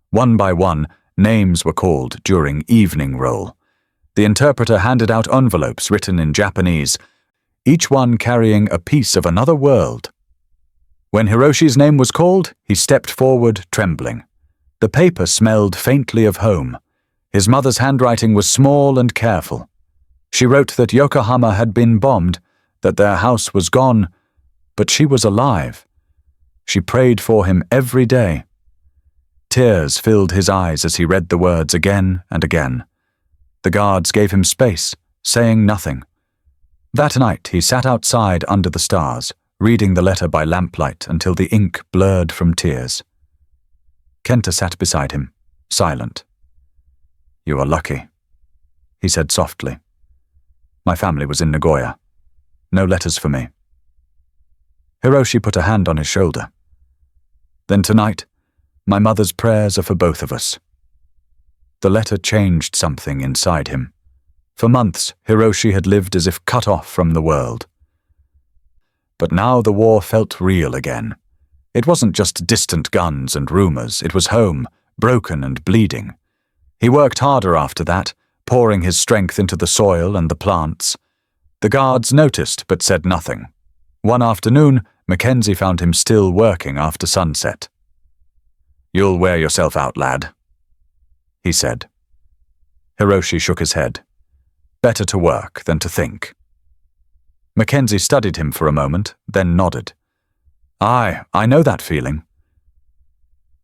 One by one, names were called during evening roll. The interpreter handed out envelopes written in Japanese, each one carrying a piece of another world. When Hiroshi's name was called, he stepped forward, trembling. The paper smelled faintly of home. His mother's handwriting was small and careful. She wrote that Yokohama had been bombed, that their house was gone, but she was alive. She prayed for him every day. Tears filled his eyes as he read the words again and again. The guards gave him space, saying nothing. That night he sat outside under the stars, reading the letter by lamplight until the ink blurred from tears. Kenta sat beside him, silent. "You are lucky," he said softly. "My family was in Nagoya. No letters for me." Hiroshi put a hand on his shoulder. "Then tonight, my mother's prayers are for both of us." The letter changed something inside him. For months, Hiroshi had lived as if cut off from the world. But now the war felt real again. It wasn't just distant guns and rumors, it was home, broken and bleeding. He worked harder after that, pouring his strength into the soil and the plants. The guards noticed but said nothing. One afternoon, McKenzie found him still working after sunset. "You'll wear yourself out, lad," he said. Hiroshi shook his head. Better to work than to think. McKenzie studied him for a moment, then nodded. "Aye, I know that feeling."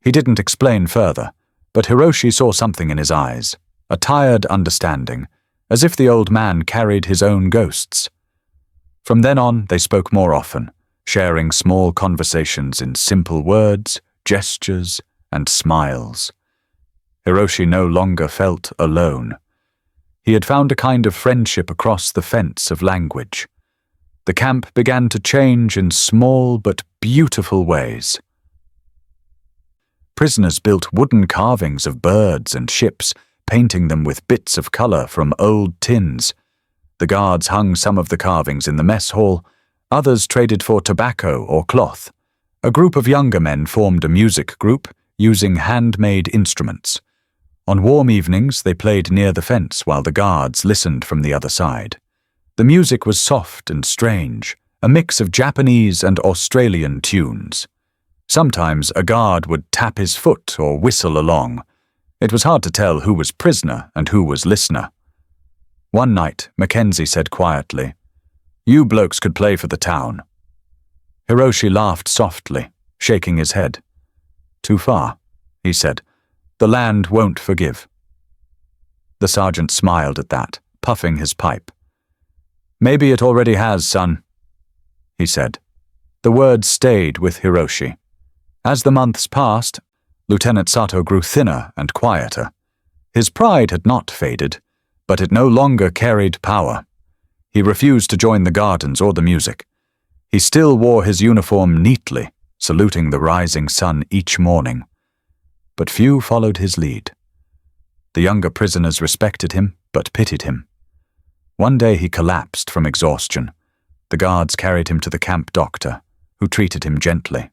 He didn't explain further, but Hiroshi saw something in his eyes, a tired understanding, as if the old man carried his own ghosts. From then on, they spoke more often, sharing small conversations in simple words, gestures, and smiles. Hiroshi no longer felt alone. He had found a kind of friendship across the fence of language. The camp began to change in small but beautiful ways. Prisoners built wooden carvings of birds and ships, painting them with bits of color from old tins. The guards hung some of the carvings in the mess hall, others traded for tobacco or cloth. A group of younger men formed a music group, using handmade instruments. On warm evenings, they played near the fence while the guards listened from the other side. The music was soft and strange, a mix of Japanese and Australian tunes. Sometimes a guard would tap his foot or whistle along. It was hard to tell who was prisoner and who was listener. One night, McKenzie said quietly, "You blokes could play for the town." Hiroshi laughed softly, shaking his head. "Too far," he said. "The land won't forgive." The sergeant smiled at that, puffing his pipe. "Maybe it already has, son," he said. The words stayed with Hiroshi. As the months passed, Lieutenant Sato grew thinner and quieter. His pride had not faded, but it no longer carried power. He refused to join the gardens or the music. He still wore his uniform neatly, saluting the rising sun each morning. But few followed his lead. The younger prisoners respected him, but pitied him. One day he collapsed from exhaustion. The guards carried him to the camp doctor, who treated him gently.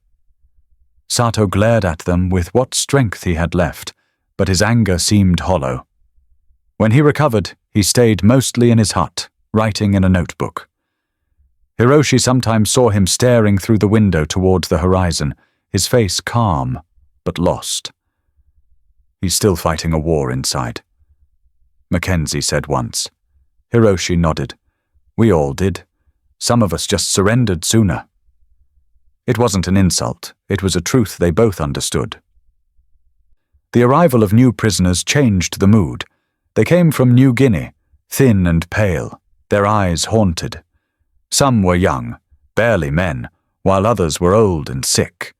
Sato glared at them with what strength he had left, but his anger seemed hollow. When he recovered, he stayed mostly in his hut, writing in a notebook. Hiroshi sometimes saw him staring through the window towards the horizon, his face calm, but lost. "He's still fighting a war inside," McKenzie said once. Hiroshi nodded. "We all did. Some of us just surrendered sooner." It wasn't an insult, it was a truth they both understood. The arrival of new prisoners changed the mood. They came from New Guinea, thin and pale, their eyes haunted. Some were young, barely men, while others were old and sick.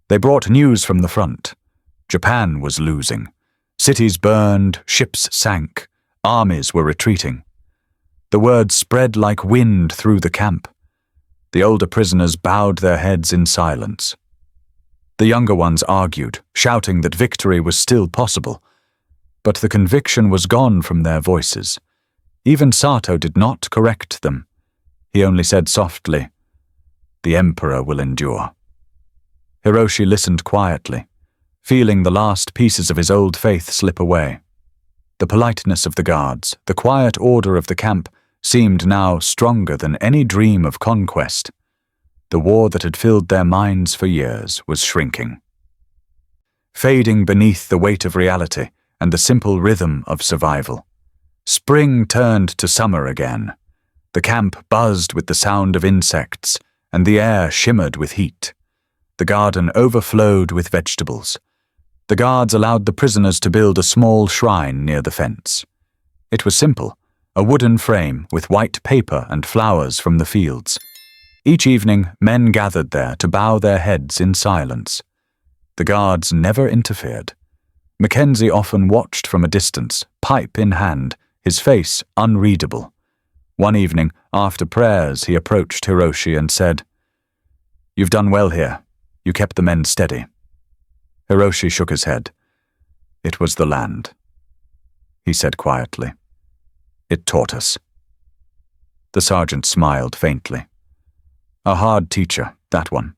They brought news from the front. Japan was losing. Cities burned, ships sank, armies were retreating. The word spread like wind through the camp. The older prisoners bowed their heads in silence. The younger ones argued, shouting that victory was still possible. But the conviction was gone from their voices. Even Sato did not correct them. He only said softly, "The Emperor will endure." Hiroshi listened quietly, feeling the last pieces of his old faith slip away. The politeness of the guards, the quiet order of the camp, seemed now stronger than any dream of conquest. The war that had filled their minds for years was shrinking. Fading beneath the weight of reality and the simple rhythm of survival. Spring turned to summer again. The camp buzzed with the sound of insects, and the air shimmered with heat. The garden overflowed with vegetables. The guards allowed the prisoners to build a small shrine near the fence. It was simple, a wooden frame with white paper and flowers from the fields. Each evening, men gathered there to bow their heads in silence. The guards never interfered. Mackenzie often watched from a distance, pipe in hand, his face unreadable. One evening, after prayers, he approached Hiroshi and said, "You've done well here. You kept the men steady." Hiroshi shook his head. "It was the land," he said quietly. "It taught us." The sergeant smiled faintly. "A hard teacher, that one."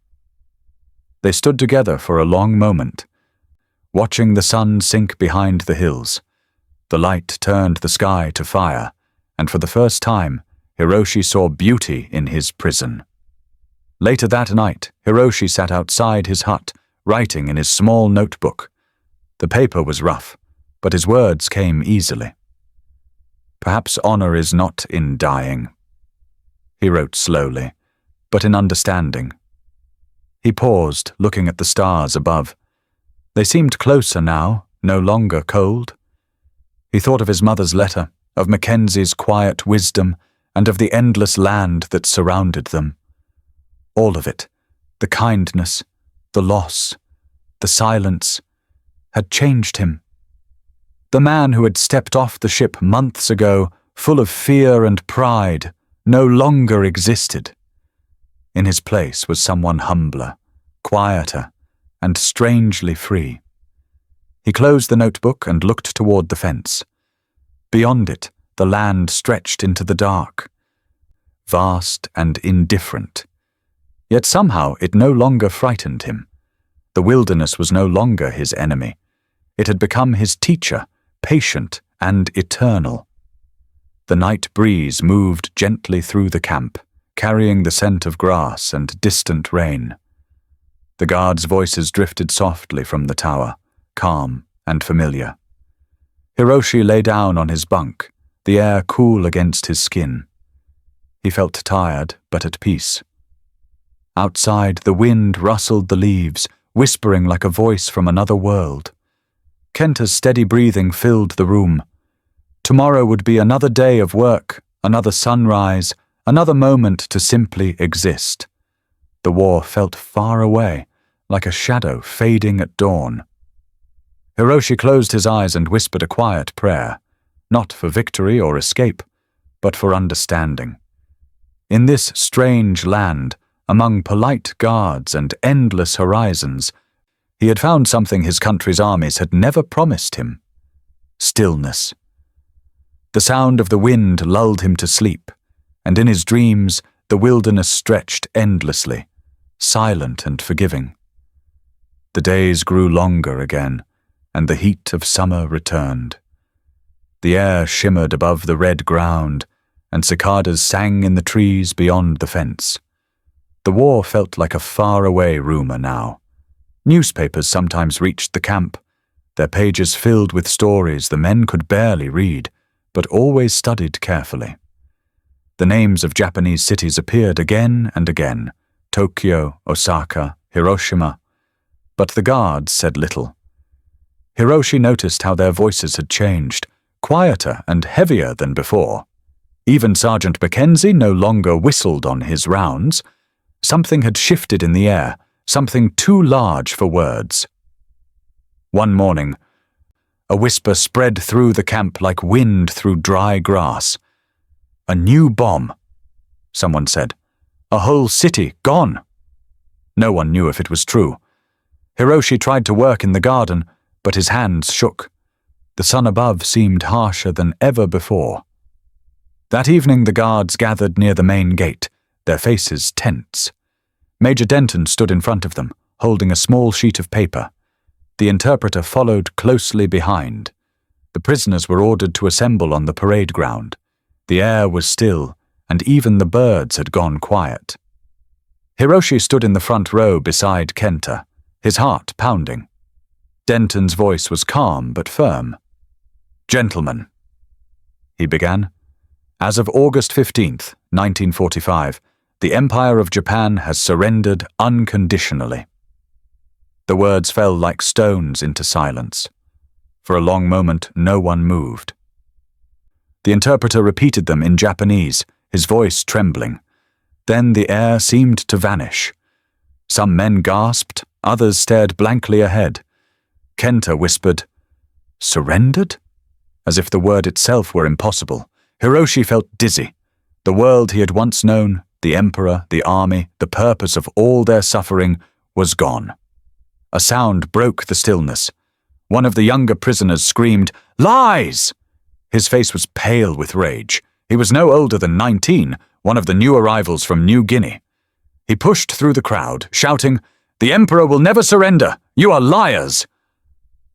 They stood together for a long moment, watching the sun sink behind the hills. The light turned the sky to fire, and for the first time, Hiroshi saw beauty in his prison. Later that night, Hiroshi sat outside his hut, writing in his small notebook. The paper was rough, but his words came easily. "Perhaps honor is not in dying," he wrote slowly, but in understanding. He paused, looking at the stars above. They seemed closer now, no longer cold. He thought of his mother's letter, of Mackenzie's quiet wisdom, and of the endless land that surrounded them. All of it, the kindness, the loss, the silence, had changed him. The man who had stepped off the ship months ago, full of fear and pride, no longer existed. In his place was someone humbler, quieter, and strangely free. He closed the notebook and looked toward the fence. Beyond it, the land stretched into the dark, vast and indifferent. Yet somehow it no longer frightened him. The wilderness was no longer his enemy. It had become his teacher, patient and eternal. The night breeze moved gently through the camp, carrying the scent of grass and distant rain. The guards' voices drifted softly from the tower, calm and familiar. Hiroshi lay down on his bunk, the air cool against his skin. He felt tired, but at peace. Outside, the wind rustled the leaves, whispering like a voice from another world. Kenta's steady breathing filled the room. Tomorrow would be another day of work, another sunrise, another moment to simply exist. The war felt far away, like a shadow fading at dawn. Hiroshi closed his eyes and whispered a quiet prayer, not for victory or escape, but for understanding. In this strange land, among polite guards and endless horizons, he had found something his country's armies had never promised him: stillness. The sound of the wind lulled him to sleep, and in his dreams the wilderness stretched endlessly, silent and forgiving. The days grew longer again, and the heat of summer returned. The air shimmered above the red ground, and cicadas sang in the trees beyond the fence. The war felt like a faraway rumor now. Newspapers sometimes reached the camp, their pages filled with stories the men could barely read, but always studied carefully. The names of Japanese cities appeared again and again: Tokyo, Osaka, Hiroshima. But the guards said little. Hiroshi noticed how their voices had changed, quieter and heavier than before. Even Sergeant McKenzie no longer whistled on his rounds. Something had shifted in the air, something too large for words. One morning, a whisper spread through the camp like wind through dry grass. "A new bomb," someone said. "A whole city gone." No one knew if it was true. Hiroshi tried to work in the garden, but his hands shook. The sun above seemed harsher than ever before. That evening the guards gathered near the main gate, their faces tense. Major Denton stood in front of them, holding a small sheet of paper. The interpreter followed closely behind. The prisoners were ordered to assemble on the parade ground. The air was still, and even the birds had gone quiet. Hiroshi stood in the front row beside Kenta, his heart pounding. Denton's voice was calm but firm. "Gentlemen," he began, "as of August 15th, 1945, the Empire of Japan has surrendered unconditionally. The words fell like stones into silence. For a long moment, no one moved. The interpreter repeated them in Japanese, his voice trembling. Then the air seemed to vanish. Some men gasped, others stared blankly ahead. Kenta whispered, "Surrendered?" As if the word itself were impossible. Hiroshi felt dizzy. The world he had once known, the emperor, the army, the purpose of all their suffering, was gone. A sound broke the stillness. One of the younger prisoners screamed, "Lies!" His face was pale with rage. He was no older than 19, one of the new arrivals from New Guinea. He pushed through the crowd, shouting, "The Emperor will never surrender! You are liars!"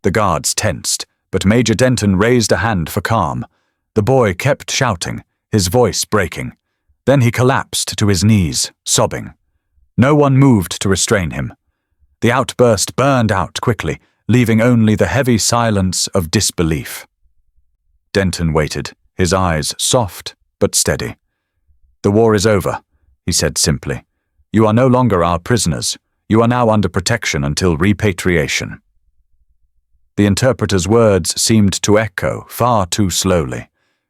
The guards tensed, but Major Denton raised a hand for calm. The boy kept shouting, his voice breaking. Then he collapsed to his knees, sobbing. No one moved to restrain him. The outburst burned out quickly, leaving only the heavy silence of disbelief. Denton waited, his eyes soft but steady. "The war is over," he said simply. "You are no longer our prisoners. You are now under protection until repatriation." The interpreter's words seemed to echo far too slowly.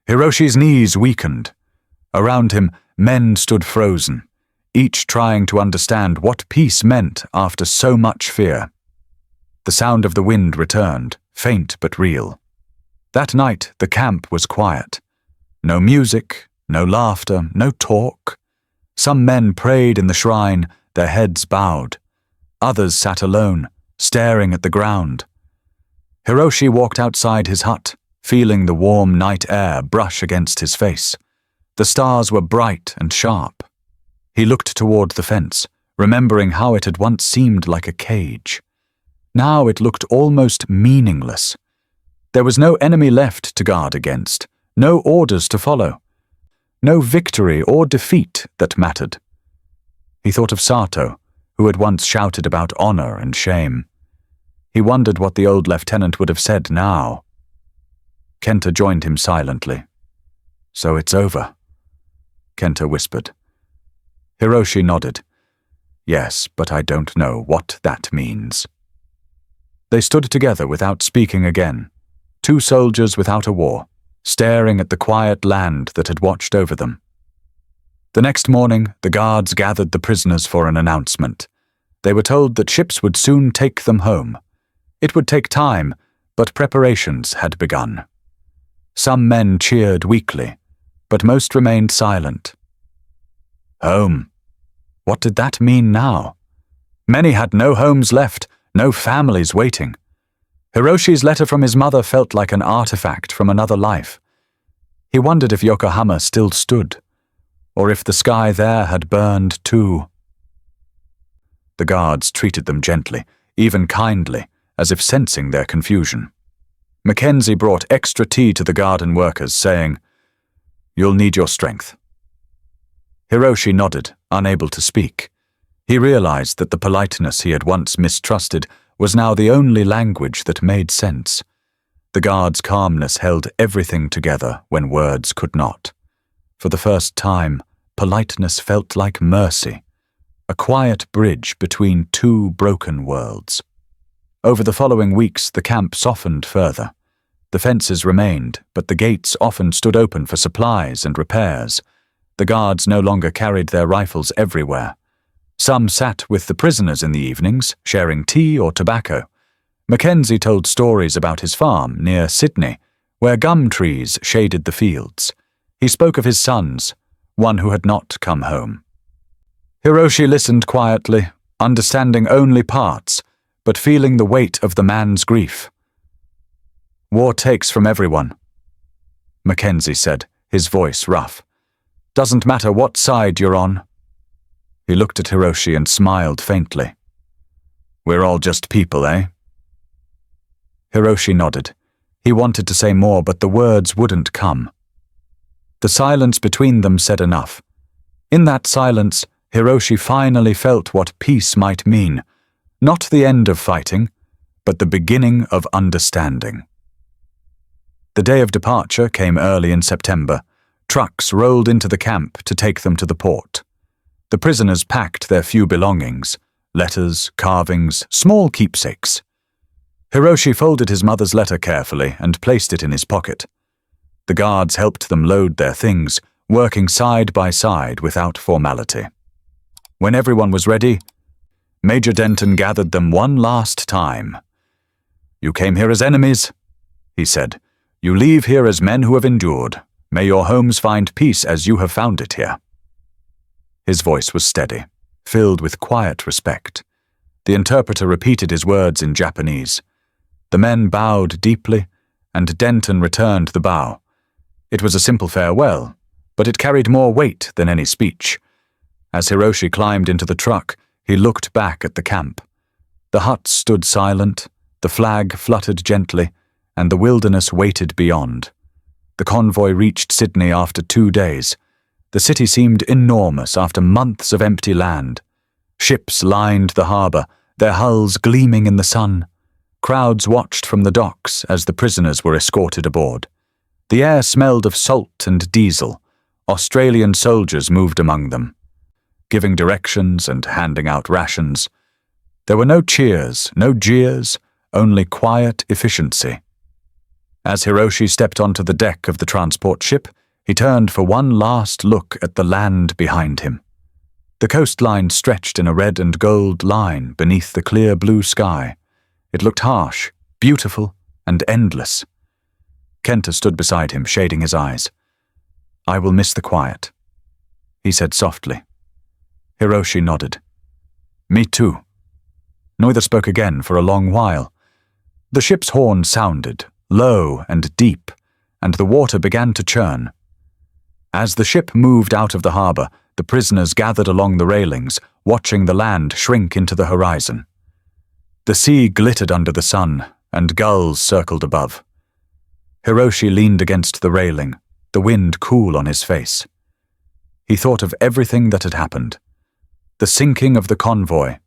Hiroshi's knees weakened. Around him, men stood frozen, each trying to understand what peace meant after so much fear. The sound of the wind returned, faint but real. That night, the camp was quiet. No music, no laughter, no talk. Some men prayed in the shrine, their heads bowed. Others sat alone, staring at the ground. Hiroshi walked outside his hut, feeling the warm night air brush against his face. The stars were bright and sharp. He looked toward the fence, remembering how it had once seemed like a cage. Now it looked almost meaningless. There was no enemy left to guard against, no orders to follow, no victory or defeat that mattered. He thought of Sato, who had once shouted about honor and shame. He wondered what the old lieutenant would have said now. Kenta joined him silently. "So it's over," Kenta whispered. Hiroshi nodded. "Yes, but I don't know what that means." They stood together without speaking again, two soldiers without a war, staring at the quiet land that had watched over them. The next morning, the guards gathered the prisoners for an announcement. They were told that ships would soon take them home. It would take time, but preparations had begun. Some men cheered weakly, but most remained silent. Home. What did that mean now? Many had no homes left, no families waiting. Hiroshi's letter from his mother felt like an artifact from another life. He wondered if Yokohama still stood, or if the sky there had burned too. The guards treated them gently, even kindly, as if sensing their confusion. McKenzie brought extra tea to the garden workers, saying, "You'll need your strength." Hiroshi nodded, unable to speak. He realized that the politeness he had once mistrusted was now the only language that made sense. The guard's calmness held everything together when words could not. For the first time, politeness felt like mercy, a quiet bridge between two broken worlds. Over the following weeks, the camp softened further. The fences remained, but the gates often stood open for supplies and repairs. The guards no longer carried their rifles everywhere. Some sat with the prisoners in the evenings, sharing tea or tobacco. Mackenzie told stories about his farm near Sydney, where gum trees shaded the fields. He spoke of his sons, one who had not come home. Hiroshi listened quietly, understanding only parts, but feeling the weight of the man's grief. "War takes from everyone," Mackenzie said, his voice rough. "Doesn't matter what side you're on." He looked at Hiroshi and smiled faintly. "We're all just people, eh?" Hiroshi nodded. He wanted to say more, but the words wouldn't come. The silence between them said enough. In that silence, Hiroshi finally felt what peace might mean. Not the end of fighting, but the beginning of understanding. The day of departure came early in September. Trucks rolled into the camp to take them to the port. The prisoners packed their few belongings, letters, carvings, small keepsakes. Hiroshi folded his mother's letter carefully and placed it in his pocket. The guards helped them load their things, working side by side without formality. When everyone was ready, Major Denton gathered them one last time. "You came here as enemies," he said. "You leave here as men who have endured. May your homes find peace as you have found it here." His voice was steady, filled with quiet respect. The interpreter repeated his words in Japanese. The men bowed deeply, and Denton returned the bow. It was a simple farewell, but it carried more weight than any speech. As Hiroshi climbed into the truck, he looked back at the camp. The huts stood silent, the flag fluttered gently, and the wilderness waited beyond. The convoy reached Sydney after 2 days. The city seemed enormous after months of empty land. Ships lined the harbour, their hulls gleaming in the sun. Crowds watched from the docks as the prisoners were escorted aboard. The air smelled of salt and diesel. Australian soldiers moved among them, giving directions and handing out rations. There were no cheers, no jeers, only quiet efficiency. As Hiroshi stepped onto the deck of the transport ship, he turned for one last look at the land behind him. The coastline stretched in a red and gold line beneath the clear blue sky. It looked harsh, beautiful, and endless. Kenta stood beside him, shading his eyes. "I will miss the quiet," he said softly. Hiroshi nodded. "Me too." Neither spoke again for a long while. The ship's horn sounded, low and deep, and the water began to churn. As the ship moved out of the harbour, the prisoners gathered along the railings, watching the land shrink into the horizon. The sea glittered under the sun, and gulls circled above. Hiroshi leaned against the railing, the wind cool on his face. He thought of everything that had happened. The sinking of the convoy,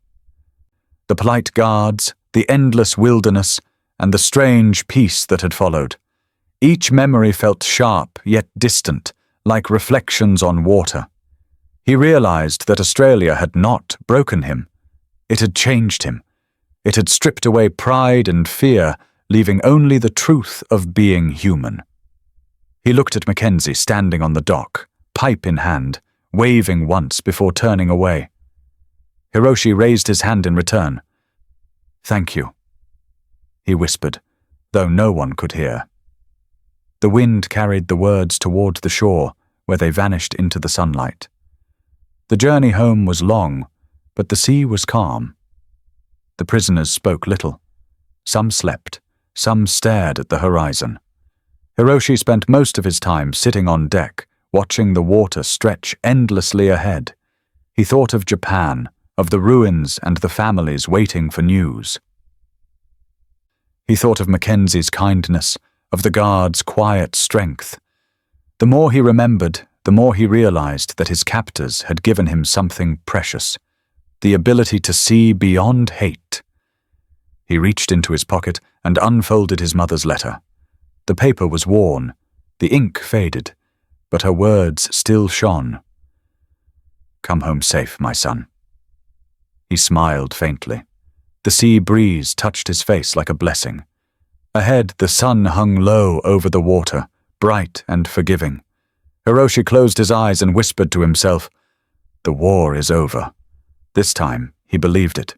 the polite guards, the endless wilderness, and the strange peace that had followed. Each memory felt sharp yet distant, like reflections on water. He realized that Australia had not broken him. It had changed him. It had stripped away pride and fear, leaving only the truth of being human. He looked at Mackenzie standing on the dock, pipe in hand, waving once before turning away. Hiroshi raised his hand in return. "Thank you," he whispered, though no one could hear. The wind carried the words toward the shore, where they vanished into the sunlight. The journey home was long, but the sea was calm. The prisoners spoke little. Some slept, some stared at the horizon. Hiroshi spent most of his time sitting on deck, watching the water stretch endlessly ahead. He thought of Japan, of the ruins and the families waiting for news. He thought of Mackenzie's kindness, of the guards' quiet strength. The more he remembered, the more he realized that his captors had given him something precious, the ability to see beyond hate. He reached into his pocket and unfolded his mother's letter. The paper was worn, the ink faded, but her words still shone. "Come home safe, my son." He smiled faintly. The sea breeze touched his face like a blessing. Ahead, the sun hung low over the water, bright and forgiving. Hiroshi closed his eyes and whispered to himself, "The war is over." This time, he believed it.